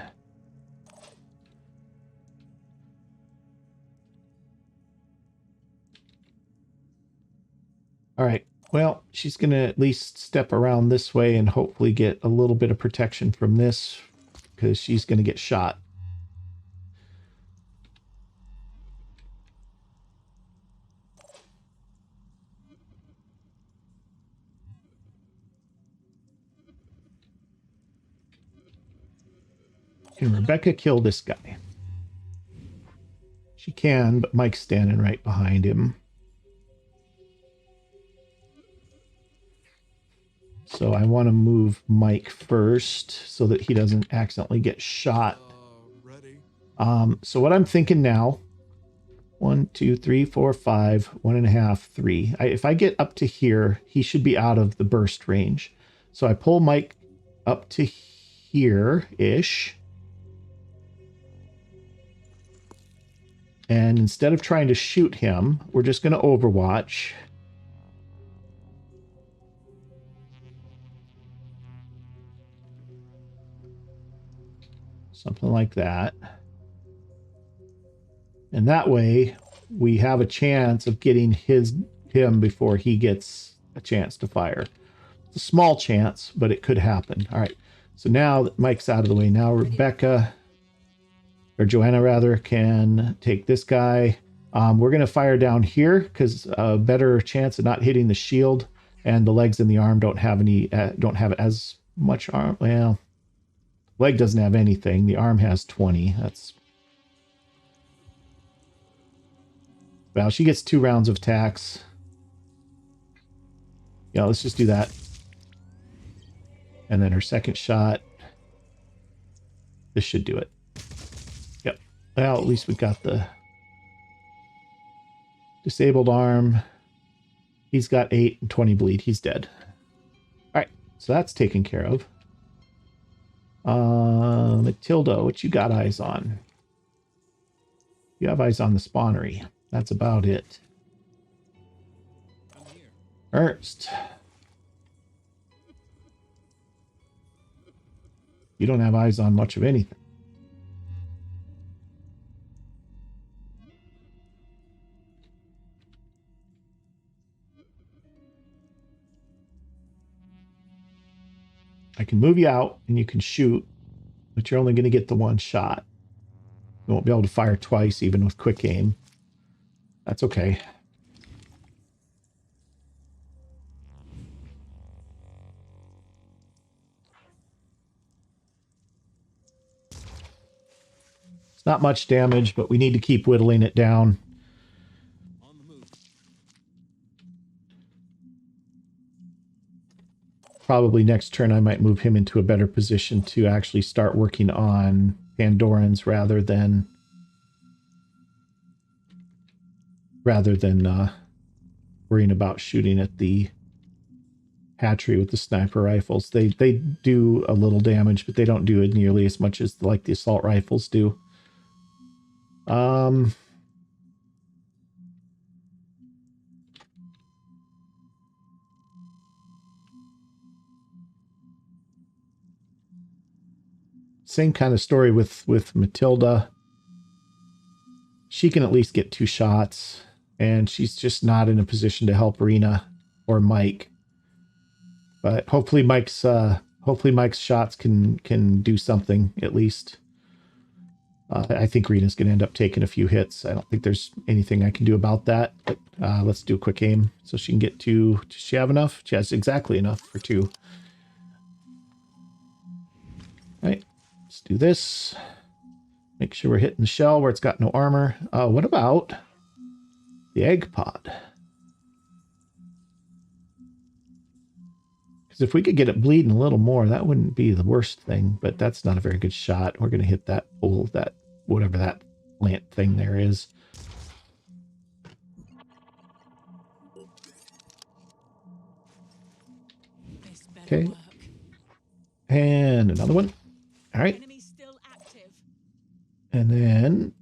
All right. Well, she's going to at least step around this way and hopefully get a little bit of protection from this because she's going to get shot. Can Rebecca kill this guy? She can, but Mike's standing right behind him. So I want to move Mike first so that he doesn't accidentally get shot. So what I'm thinking now, 1, 2, 3, 4, 5, 1.5, 3. If I get up to here, he should be out of the burst range. So I pull Mike up to here-ish. And instead of trying to shoot him, we're just going to overwatch. Something like that. And that way, we have a chance of getting him before he gets a chance to fire. It's a small chance, but it could happen. All right. So now that Mike's out of the way, now Rebecca, or Joanna rather, can take this guy. We're going to fire down here because a better chance of not hitting the shield, and the legs and the arm don't have as much arm. Well, leg doesn't have anything. The arm has 20. That's... Well, she gets 2 rounds of attacks. Yeah, let's just do that. And then her second shot. This should do it. Yep. Well, at least we got the disabled arm. He's got 8 and 20 bleed. He's dead. So that's taken care of. Matilda, what you got eyes on? You have eyes on the spawnery. That's about it. I'm here. Ernst. You don't have eyes on much of anything. I can move you out and you can shoot, but you're only going to get the one shot. You won't be able to fire twice, even with quick aim. That's okay. It's not much damage, but we need to keep whittling it down. On the move. Probably next turn I might move him into a better position to actually start working on Pandorans rather than worrying about shooting at the hatchery with the sniper rifles. They do a little damage, but they don't do it nearly as much as like the assault rifles do. Same kind of story with Matilda. She can at least get 2 shots, and she's just not in a position to help Rena or Mike. But hopefully Mike's shots can do something at least. I think Rena's going to end up taking a few hits. I don't think there's anything I can do about that. But let's do a quick aim so she can get 2. Does she have enough? She has exactly enough for 2. All right, let's do this. Make sure we're hitting the shell where it's got no armor. What about the egg pod? Because if we could get it bleeding a little more, that wouldn't be the worst thing. But that's not a very good shot. We're going to hit that pole, that whatever that plant thing there is. This better Okay. work. And another one. All right. Enemy still active. And then,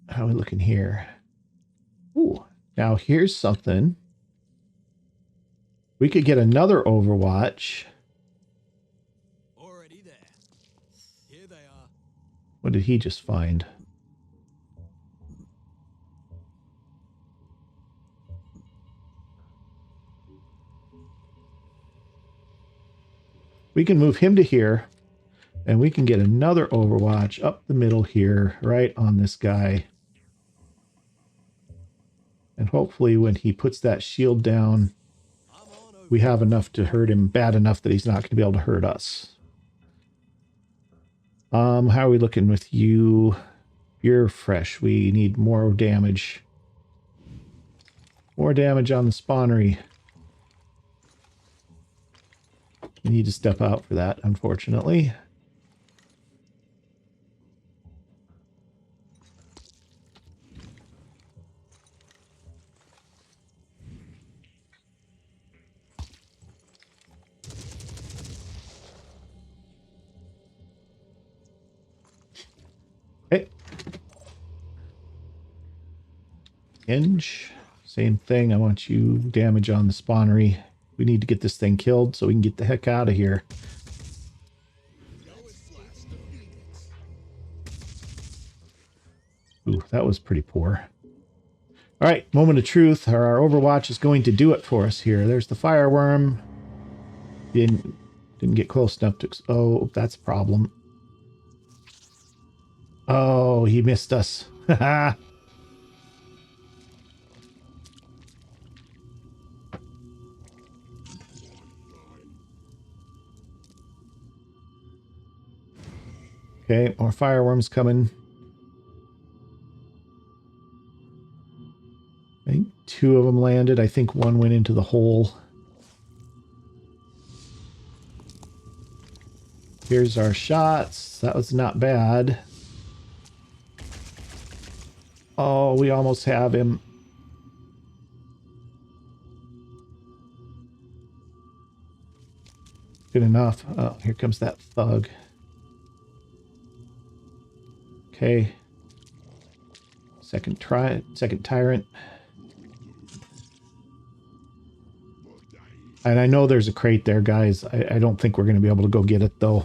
how are we looking here? Ooh, now here's something. We could get another Overwatch. Already there. Here they are. What did he just find? We can move him to here, and we can get another Overwatch up the middle here, right on this guy. And hopefully when he puts that shield down, I'm on over. we have enough to hurt him bad enough that he's not going to be able to hurt us. How are we looking with you? You're fresh. We need more damage. More damage on the spawnery. We need to step out for that, unfortunately. Okay. Hinge. Same thing. I want you damage on the spawnery. We need to get this thing killed so we can get the heck out of here. Ooh, that was pretty poor. All right, moment of truth. Our Overwatch is going to do it for us here. There's the fireworm. Didn't get close enough to... Oh, that's a problem. Oh, he missed us. Haha. Okay, more fireworms coming. I think 2 of them landed. I think 1 went into the hole. Here's our shots. That was not bad. Oh, we almost have him. Good enough. Oh, here comes that thug. Okay. Second tyrant. And I know there's a crate there, guys. I don't think we're going to be able to go get it, though.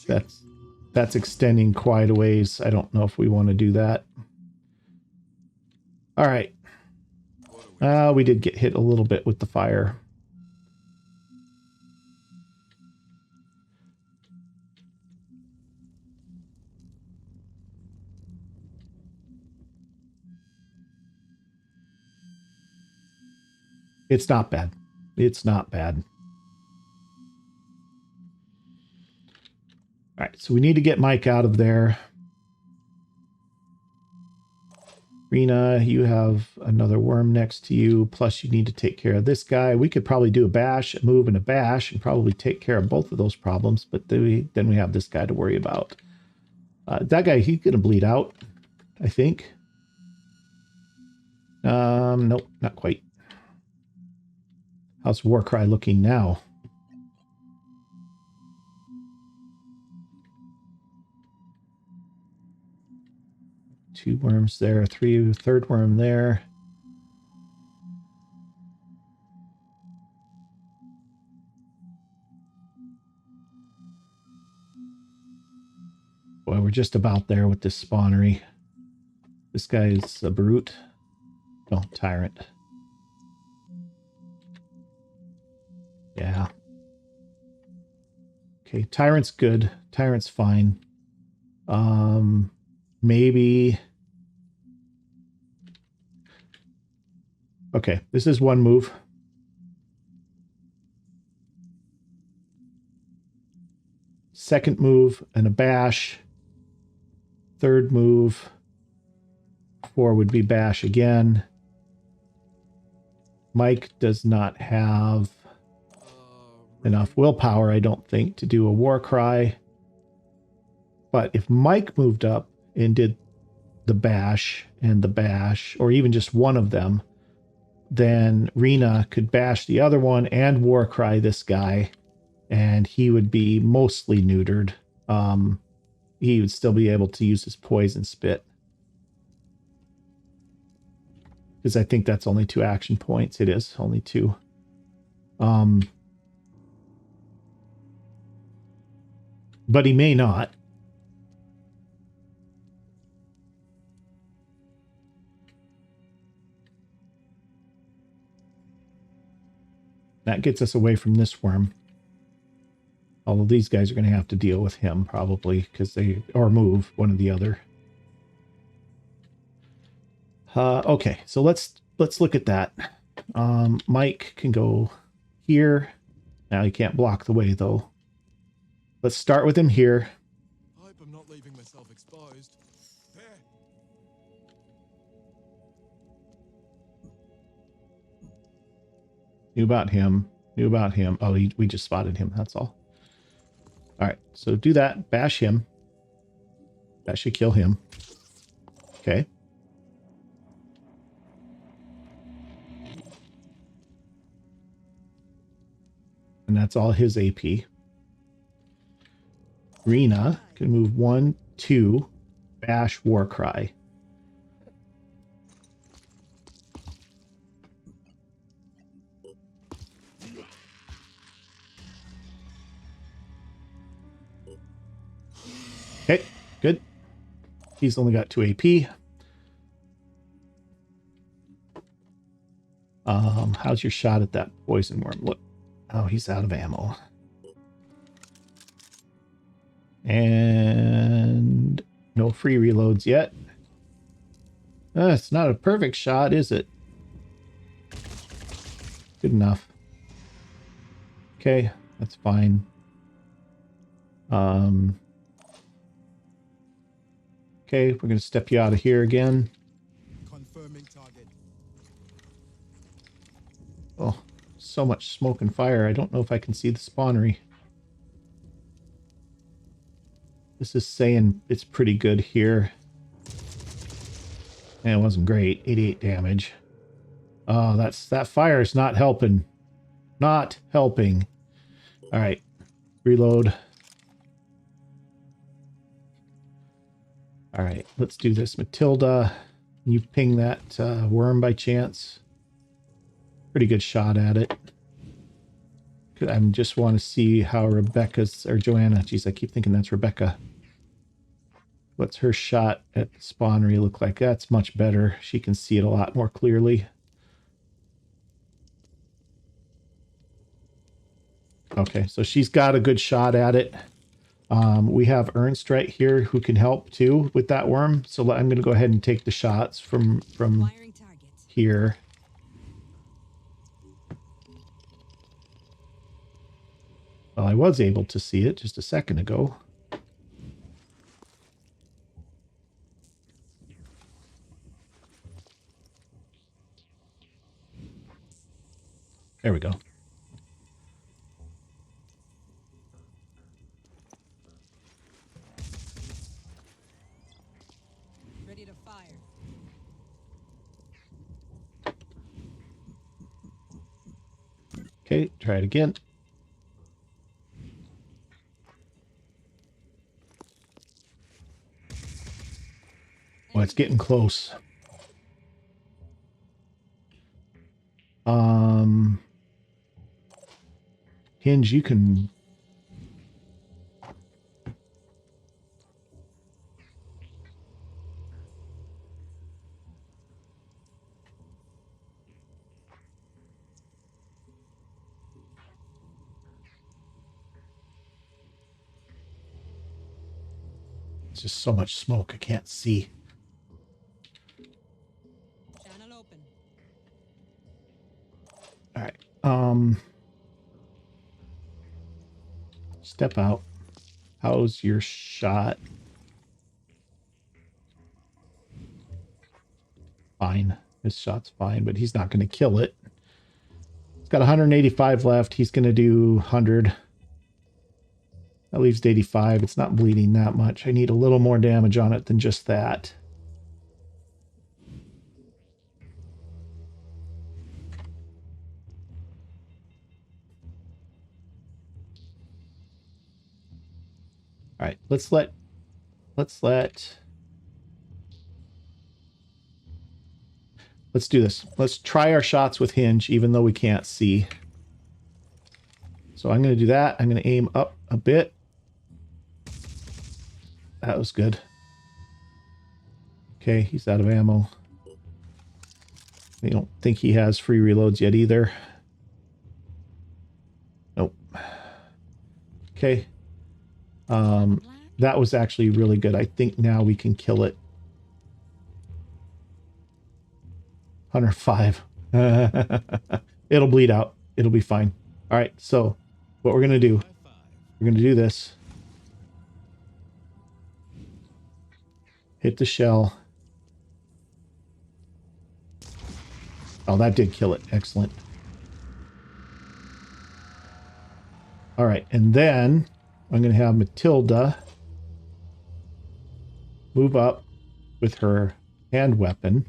That's extending quite a ways. I don't know if we want to do that. All right. We did get hit a little bit with the fire. It's not bad. It's not bad. All right, so we need to get Mike out of there. Rena, you have another worm next to you, plus you need to take care of this guy. We could probably do a bash, a move, and a bash, and probably take care of both of those problems, but then we have this guy to worry about. That guy, he's going to bleed out, I think. Nope, not quite. How's Warcry looking now? Two worms there, third worm there. Boy, we're just about there with this spawnery. This guy is a brute. Oh, tyrant. Yeah. Okay, tyrant's good. Tyrant's fine. Maybe. Okay, this is one move. Second move and a bash. Third move. 4 would be bash again. Mike does not have enough willpower, I don't think, to do a war cry. But if Mike moved up and did the bash and the bash, or even just one of them, then Rena could bash the other one and war cry this guy, and he would be mostly neutered. He would still be able to use his poison spit. Because I think that's only 2 action points. It is only 2. But he may not. That gets us away from this worm. Although these guys are going to have to deal with him probably because they, or move one or the other. Okay, so let's look at that. Mike can go here. Now he can't block the way though. Let's start with him here. I hope I'm not leaving myself exposed. There. Knew about him. Knew about him. Oh, we just spotted him. That's all. All right, so do that. Bash him. That should kill him. Okay. And that's all his AP. Rena can move 1, 2, bash, war cry. Okay, good. He's only got 2 AP. How's your shot at that poison worm? Look. Oh, he's out of ammo. And no free reloads yet. It's not a perfect shot, is it? Good enough. Okay, that's fine. Okay, we're going to step you out of here again. Confirming target. Oh, so much smoke and fire. I don't know if I can see the spawnery. This is saying it's pretty good here. And it wasn't great. 88 damage. Oh, that fire is not helping. Not helping. All right. Reload. All right. Let's do this. Matilda, you ping that worm by chance? Pretty good shot at it. I just want to see how Rebecca's, or Joanna. Geez, I keep thinking that's Rebecca. What's her shot at the spawnery look like? That's much better. She can see it a lot more clearly. Okay, so she's got a good shot at it. We have Ernst right here who can help too with that worm. So I'm going to go ahead and take the shots from here. Well, I was able to see it just a second ago. There we go. Ready to fire. Okay, try it again. Well, it's getting close. Hinge, you can... It's just so much smoke, I can't see. Channel open. All right. Step out. How's your shot? Fine. His shot's fine, but he's not going to kill it. He's got 185 left. He's going to do 100. That leaves 85. It's not bleeding that much. I need a little more damage on it than just that. All right, let's do this. Let's try our shots with Hinge, even though we can't see. So I'm going to do that. I'm going to aim up a bit. That was good. Okay, he's out of ammo. I don't think he has free reloads yet either. Nope. Okay. That was actually really good. I think now we can kill it. 105. It'll bleed out. It'll be fine. All right, so what we're going to do, we're going to do this. Hit the shell. Oh, that did kill it. Excellent. All right, and then I'm going to have Matilda move up with her hand weapon.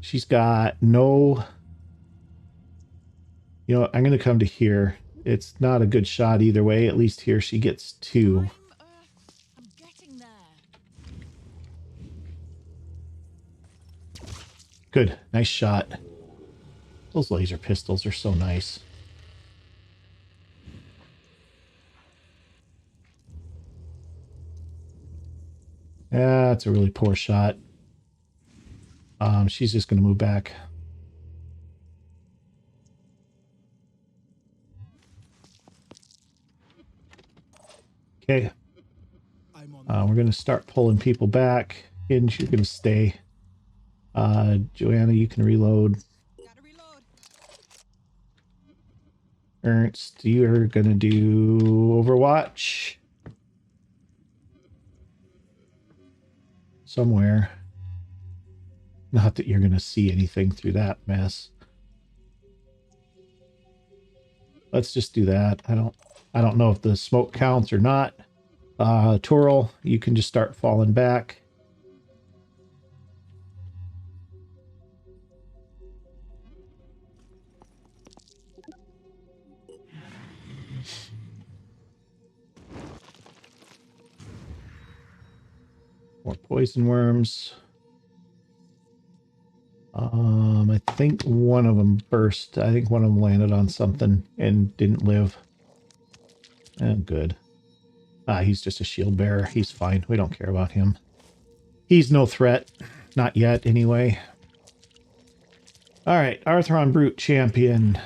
She's got no... You know, I'm going to come to here. It's not a good shot either way. At least here she gets 2. I'm getting there. Good. Nice shot. Those laser pistols are so nice. Yeah, that's a really poor shot. She's just going to move back. Okay. We're going to start pulling people back. Hinge, you're going to stay. Joanna, you can reload. Gotta reload. Ernst, you're going to do Overwatch. Somewhere. Not that you're going to see anything through that mess. Let's just do that. I don't know if the smoke counts or not. Tural, you can just start falling back. More poison worms. I think one of them burst. I think one of them landed on something and didn't live. Oh, good. Ah, he's just a shield bearer. He's fine. We don't care about him. He's no threat. Not yet, anyway. All right, Arthron Brute champion.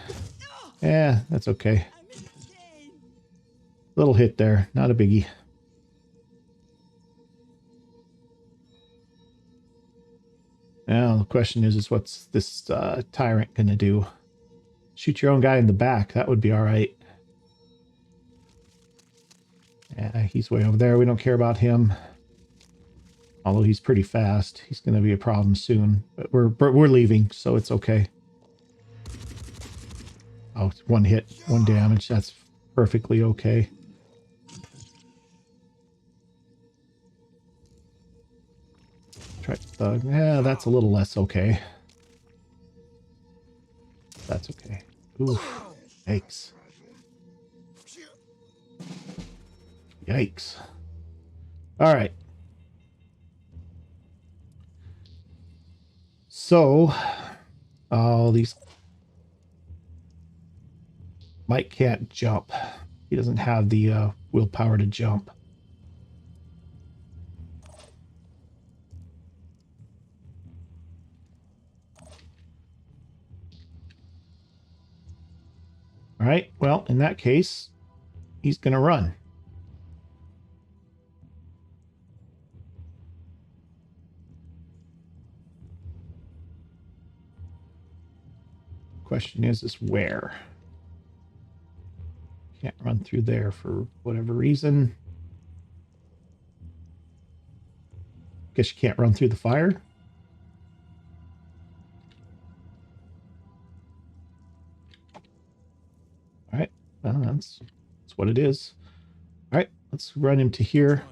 Yeah, that's okay. Little hit there. Not a biggie. Now, the question is what's this tyrant going to do? Shoot your own guy in the back. That would be all right. Yeah, he's way over there. We don't care about him. Although he's pretty fast. He's going to be a problem soon. But we're leaving, so it's okay. Oh, it's one hit, one damage. That's perfectly okay. Try thug. Yeah, that's a little less okay. That's okay. Oof. Yikes. Yikes. All right. So, these... Mike can't jump. He doesn't have the willpower to jump. All right. Well, in that case, he's going to run. Question is where? Can't run through there for whatever reason. Guess you can't run through the fire. All right. Well, that's what it is. All right. Let's run him to here.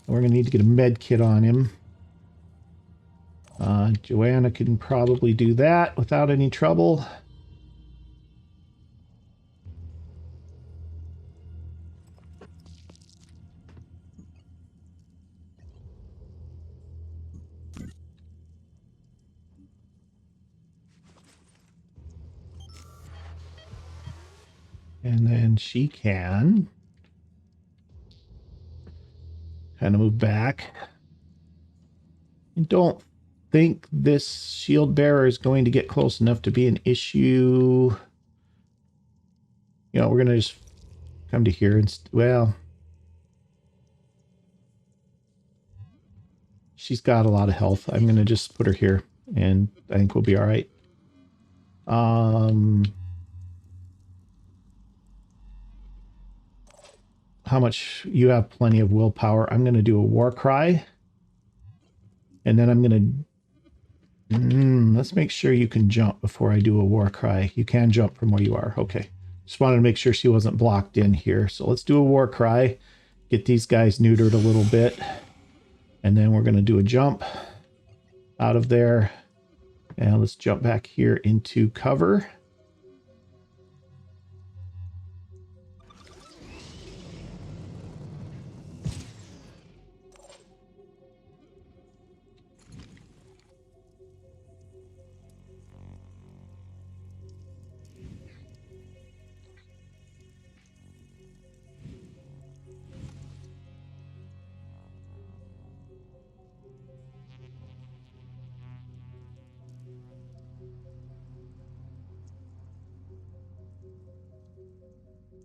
We're going to need to get a med kit on him. Joanna can probably do that without any trouble. And then she can kind of move back. I don't think this shield bearer is going to get close enough to be an issue. You know, we're going to just come to here and, well, she's got a lot of health. I'm going to just put her here and I think we'll be all right. How much? You have plenty of willpower. I'm going to do a war cry. And then I'm going to... let's make sure you can jump before I do a war cry. You can jump from where you are. Okay. Just wanted to make sure she wasn't blocked in here. So let's do a war cry. Get these guys neutered a little bit. And then we're going to do a jump out of there. And let's jump back here into cover.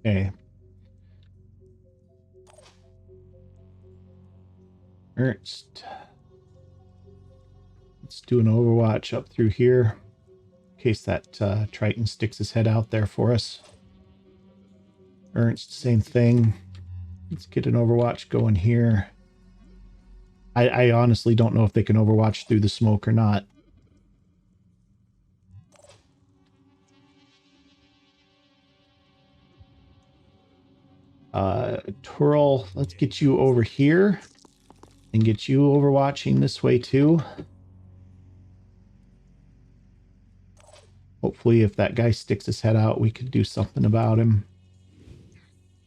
Okay. Ernst. Let's do an overwatch up through here. In case that Triton sticks his head out there for us. Ernst, same thing. Let's get an overwatch going here. I honestly don't know if they can overwatch through the smoke or not. Twirl, let's get you over here and get you overwatching this way too. Hopefully if that guy sticks his head out, we could do something about him.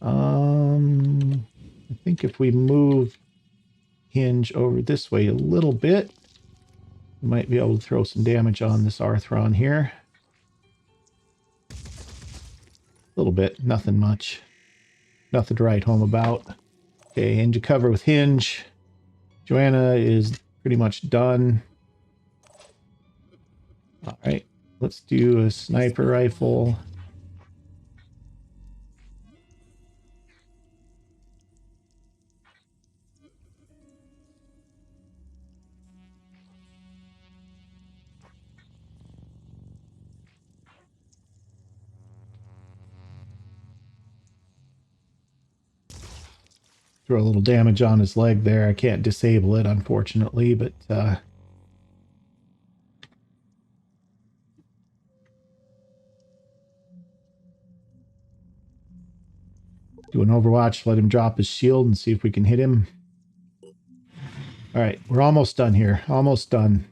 I think if we move hinge over this way a little bit. We might be able to throw some damage on this Arthron here. A little bit, nothing much. Nothing to write home about. Okay, into cover with hinge. Joanna is pretty much done. All right, let's do a sniper rifle. Throw a little damage on his leg there. I can't disable it, unfortunately, but do an Overwatch, let him drop his shield and see if we can hit him. All right, we're almost done here. Almost done.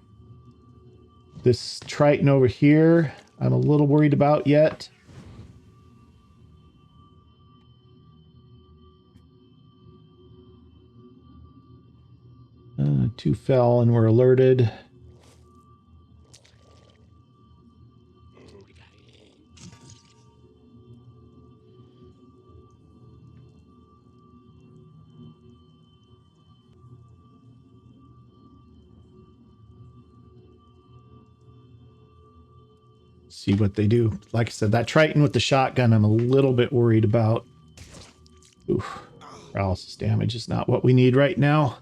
This Triton over here, I'm a little worried about yet. Two fell and we're alerted. See what they do. Like I said, that Triton with the shotgun, I'm a little bit worried about. Oof. Paralysis damage is not what we need right now.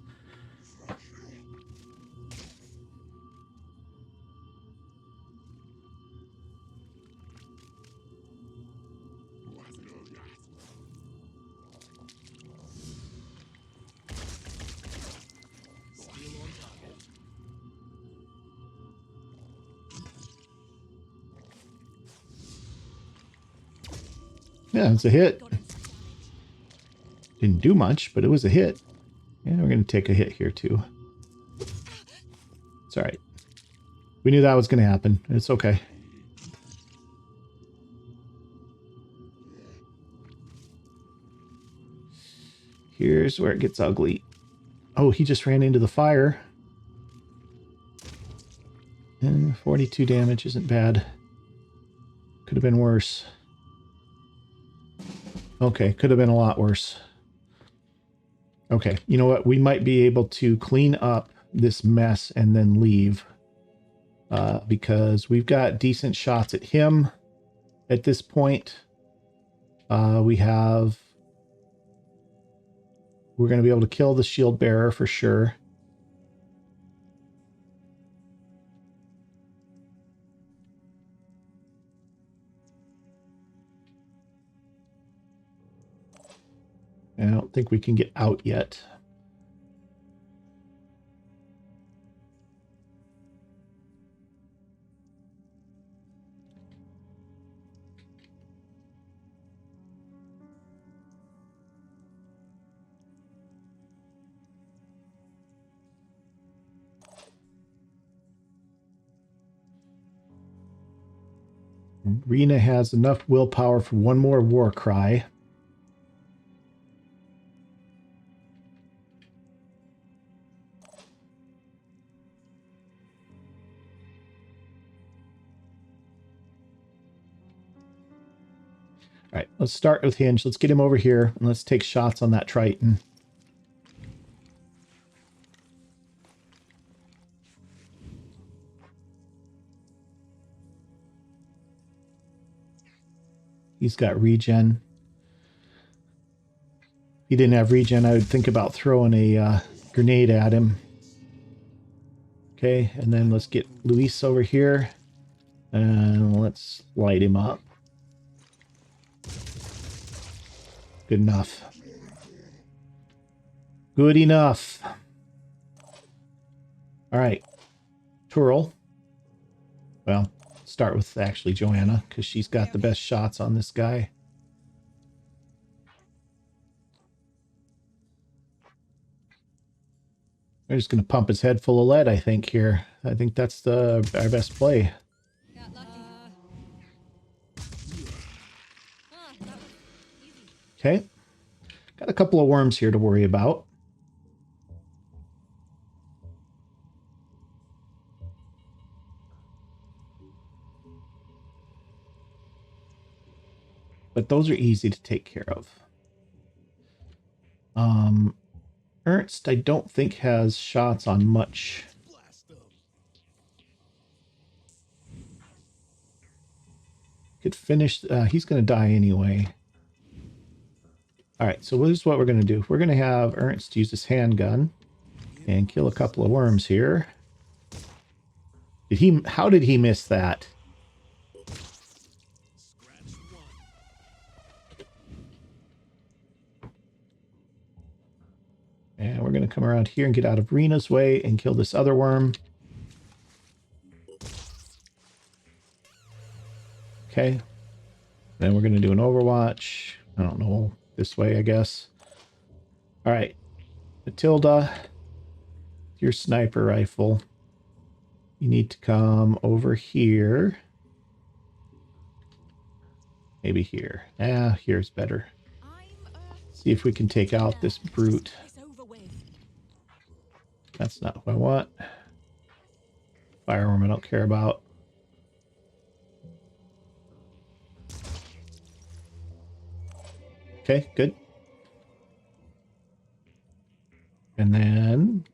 Yeah, it's a hit. Didn't do much, but it was a hit. And we're going to take a hit here too. It's all right. We knew that was going to happen. It's okay. Here's where it gets ugly. Oh, he just ran into the fire. 42 damage isn't bad. Could have been worse. Okay, could have been a lot worse. Okay, you know what? We might be able to clean up this mess and then leave. Because we've got decent shots at him at this point. We're going to be able to kill the shield bearer for sure. I don't think we can get out yet. Rena has enough willpower for one more war cry. All right, let's start with Hinge. Let's get him over here and let's take shots on that Triton. He's got regen. If he didn't have regen, I would think about throwing a grenade at him. Okay, and then let's get Luis over here. And let's light him up. Good enough. Good enough. All right. Turl. Well, start with actually Joanna, because she's got the best shots on this guy. We're just going to pump his head full of lead, I think, here. I think that's our best play. Got lucky. That was easy. Okay. Got a couple of worms here to worry about. but those are easy to take care of. Ernst, I don't think has shots on much. Blast them. Could finish. He's going to die anyway. All right, so this is what we're going to do. We're going to have Ernst use his handgun and kill a couple of worms here. Did he? How did he miss that? Scratch one. And we're going to come around here and get out of Rena's way and kill this other worm. Okay. Then we're going to do an Overwatch. I don't know. This way, I guess. All right. Matilda, your sniper rifle. You need to come over here. Maybe here. Here's better. See if we can take out this brute. That's not what I want. Fireworm I don't care about. Okay, good. And then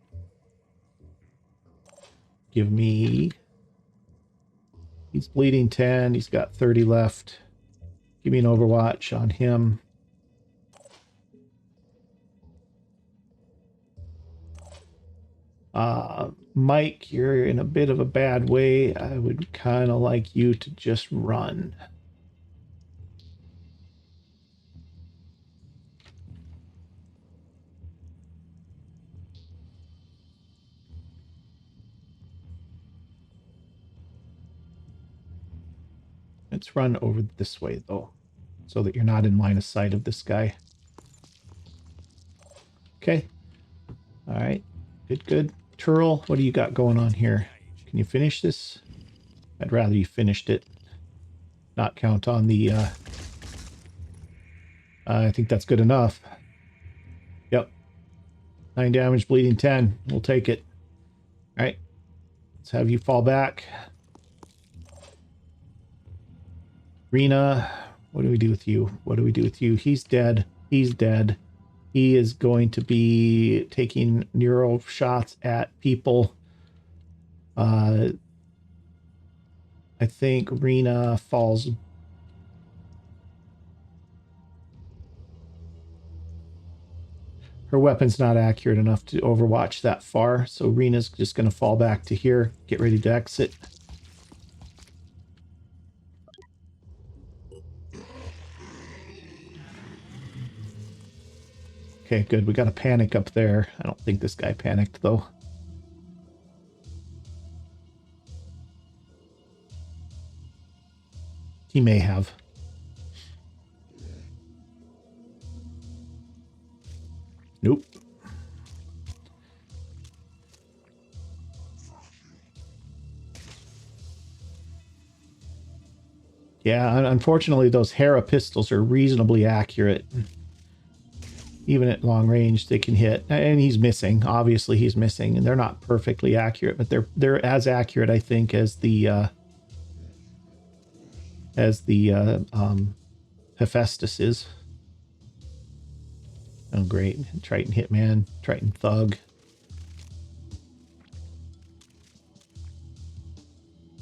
give me... He's bleeding 10. He's got 30 left. Give me an Overwatch on him. Mike, you're in a bit of a bad way. I would kind of like you to just run. Let's run over this way, though, so that you're not in line of sight of this guy. Okay. All right. Good, good. Turl, what do you got going on here? Can you finish this? I'd rather you finished it. Not count on the... I think that's good enough. Yep. 9 damage, bleeding 10. We'll take it. All right. Let's have you fall back. Rena, what do we do with you? What do we do with you? He's dead. He's dead. He is going to be taking neural shots at people. I think Rena falls. Her weapon's not accurate enough to overwatch that far, so Rena's just going to fall back to here. Get ready to exit. Okay, good. We got a panic up there. I don't think this guy panicked, though. He may have. Nope. Yeah, unfortunately, those Hera pistols are reasonably accurate. Even at long range, they can hit. And he's missing. Obviously, he's missing. And they're not perfectly accurate, but they're as accurate, I think, as the Hephaestus is. Oh, great. Triton Hitman, Triton Thug.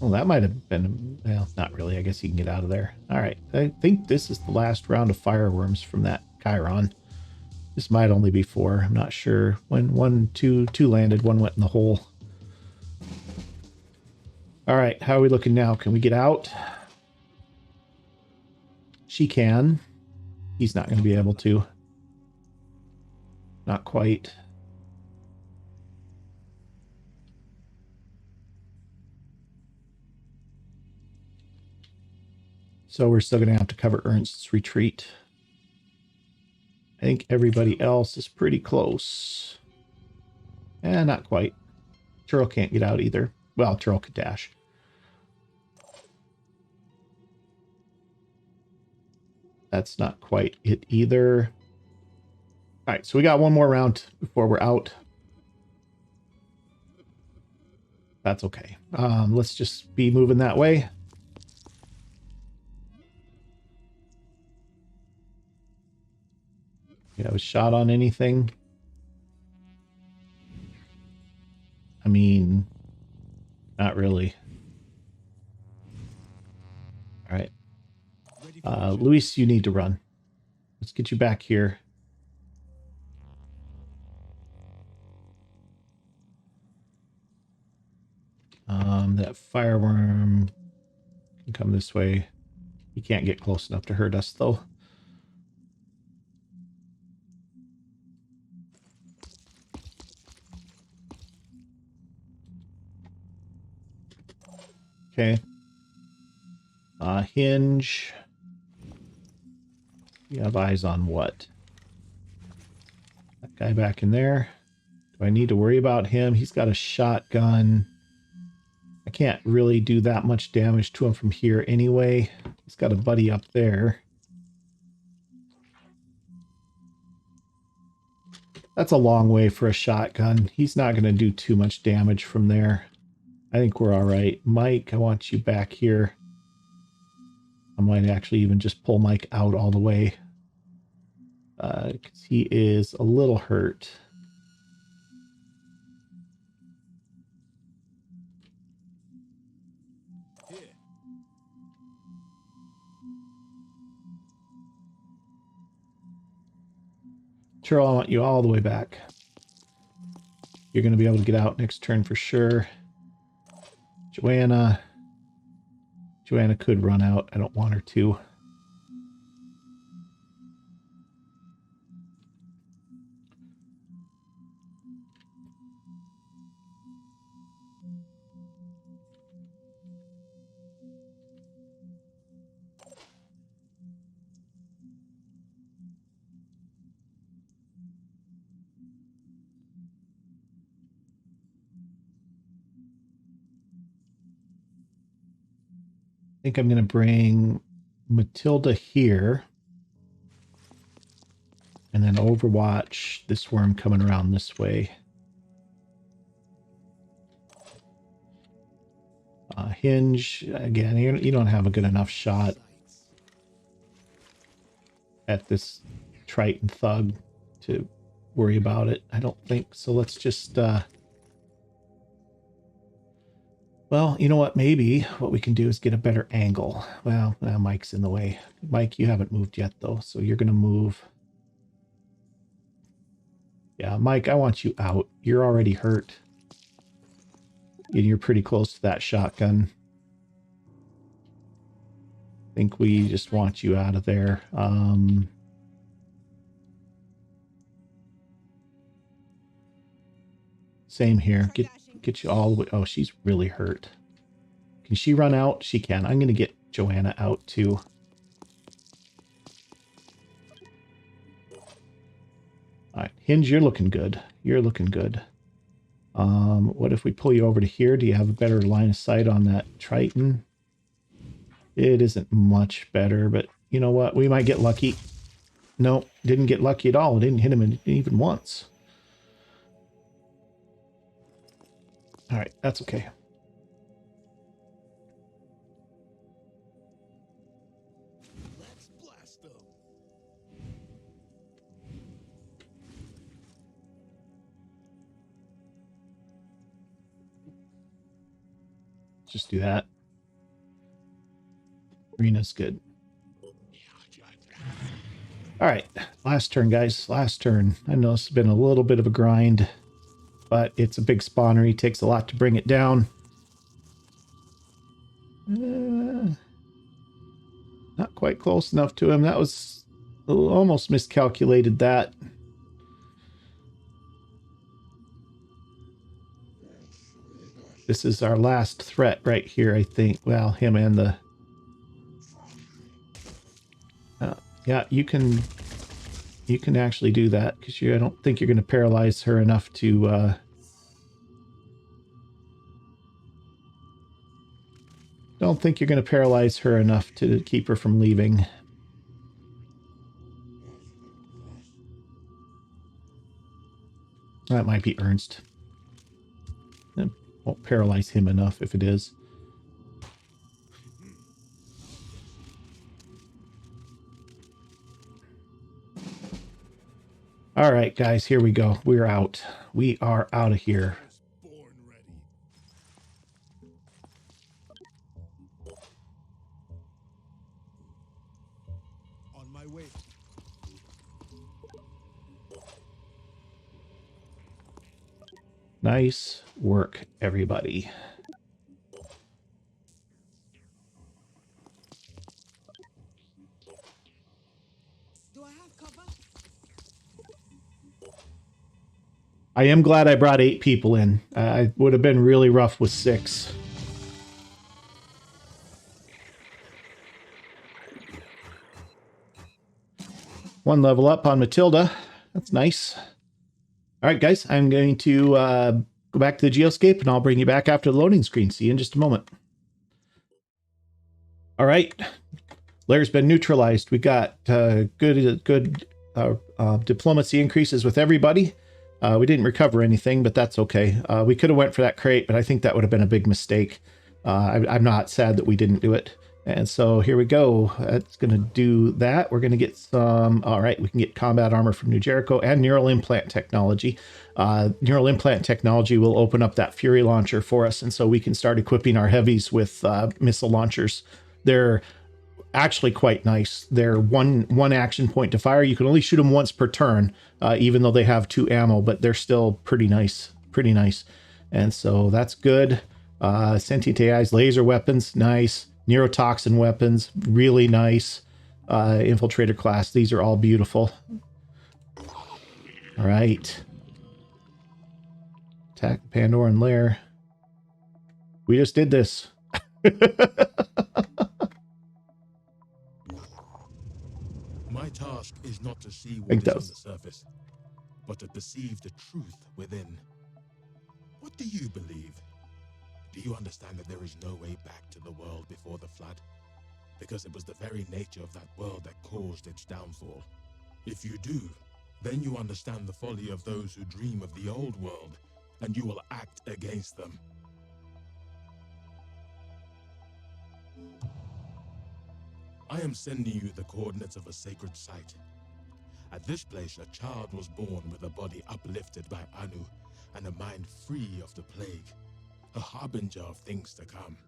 Well, that might have been... Well, not really. I guess he can get out of there. All right. I think this is the last round of fireworms from that Chiron. This might only be 4. I'm not sure. When two landed, one went in the hole. All right. How are we looking now? Can we get out? She can. He's not going to be able to. Not quite. So we're still going to have to cover Ernst's retreat. I think everybody else is pretty close. Not quite. Turl can't get out either. Well, Turl could dash. That's not quite it either. All right, so we got one more round before we're out. That's okay. Let's just be moving that way. You have a shot on anything? I mean, not really. All right. Ready for action. Luis, you need to run. Let's get you back here. That fireworm can come this way. He can't get close enough to hurt us, though. Okay. Hinge. You have eyes on what? That guy back in there. Do I need to worry about him? He's got a shotgun. I can't really do that much damage to him from here anyway. He's got a buddy up there. That's a long way for a shotgun. He's not going to do too much damage from there. I think we're all right. Mike, I want you back here. I might actually even just pull Mike out all the way. Because he is a little hurt. Here. Sure, I want you all the way back. You're going to be able to get out next turn for sure. Joanna. Joanna could run out. I don't want her to. I think I'm going to bring Matilda here. And then overwatch this worm coming around this way. Hinge, again, you don't have a good enough shot at this Triton thug to worry about it, I don't think. So let's just, well, you know what? Maybe what we can do is get a better angle. Well, Mike's in the way. Mike, you haven't moved yet, though, so you're going to move. Yeah, Mike, I want you out. You're already hurt. And you're pretty close to that shotgun. I think we just want you out of there. Same here. Get you all the way. Oh, she's really hurt. Can she run out? She can. I'm going to get Joanna out too. All right, Hinge, you're looking good. You're looking good. What if we pull you over to here? Do you have a better line of sight on that Triton? It isn't much better, but you know what? We might get lucky. No, didn't get lucky at all. It didn't hit him even once. All right, that's okay. Let's blast them. Just do that. Rena's good. All right, last turn, guys. Last turn. I know it's been a little bit of a grind, but it's a big spawner. He takes a lot to bring it down. Not quite close enough to him. That was almost miscalculated that. This is our last threat right here, I think. Well, him and the... yeah, you can actually do that because I don't think you're going to paralyze her enough to... don't think you're going to paralyze her enough to keep her from leaving. That might be Ernst. It won't paralyze him enough if it is. All right, guys, here we go. We're out. We are out of here. Was born ready. On my way. Nice work, everybody. Do I have cover? I am glad I brought 8 people in. I would have been really rough with 6. One level up on Matilda. That's nice. All right, guys, I'm going to go back to the Geoscape, and I'll bring you back after the loading screen. See you in just a moment. All right, Lair's been neutralized. We got good diplomacy increases with everybody. We didn't recover anything, but that's okay. We could have went for that crate, but I think that would have been a big mistake. I'm not sad that we didn't do it. And so here we go. It's going to do that. We're going to get some... All right, we can get combat armor from New Jericho and neural implant technology. Neural implant technology will open up that Fury launcher for us, and so we can start equipping our heavies with missile launchers. They're actually quite nice. They're one action point to fire. You can only shoot them once per turn, even though they have 2 ammo, but they're still pretty nice. Pretty nice. And so that's good. Sentient AI's laser weapons, nice. Neurotoxin weapons, really nice. Infiltrator class, these are all beautiful. All right. Attack Pandora and Lair. We just did this. My task is not to see what think is that on was- the surface, but to perceive the truth within. What do you believe? Do you understand that there is no way back to the world before the flood? Because it was the very nature of that world that caused its downfall. If you do, then you understand the folly of those who dream of the old world, and you will act against them. I am sending you the coordinates of a sacred site. At this place, a child was born with a body uplifted by Anu, and a mind free of the plague, a harbinger of things to come.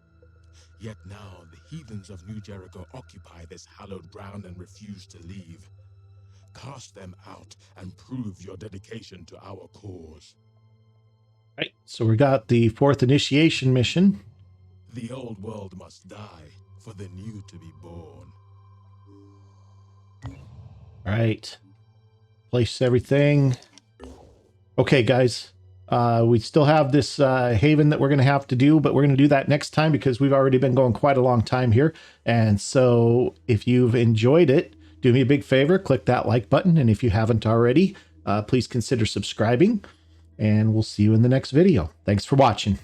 Yet now, the heathens of New Jericho occupy this hallowed ground and refuse to leave. Cast them out and prove your dedication to our cause. Right, so we got the 4th initiation mission. The old world must die for the new to be born. All right. Place everything. Okay, guys. We still have this haven that we're going to have to do, but we're going to do that next time because we've already been going quite a long time here. And so if you've enjoyed it, do me a big favor, click that like button. And if you haven't already, please consider subscribing. And we'll see you in the next video. Thanks for watching.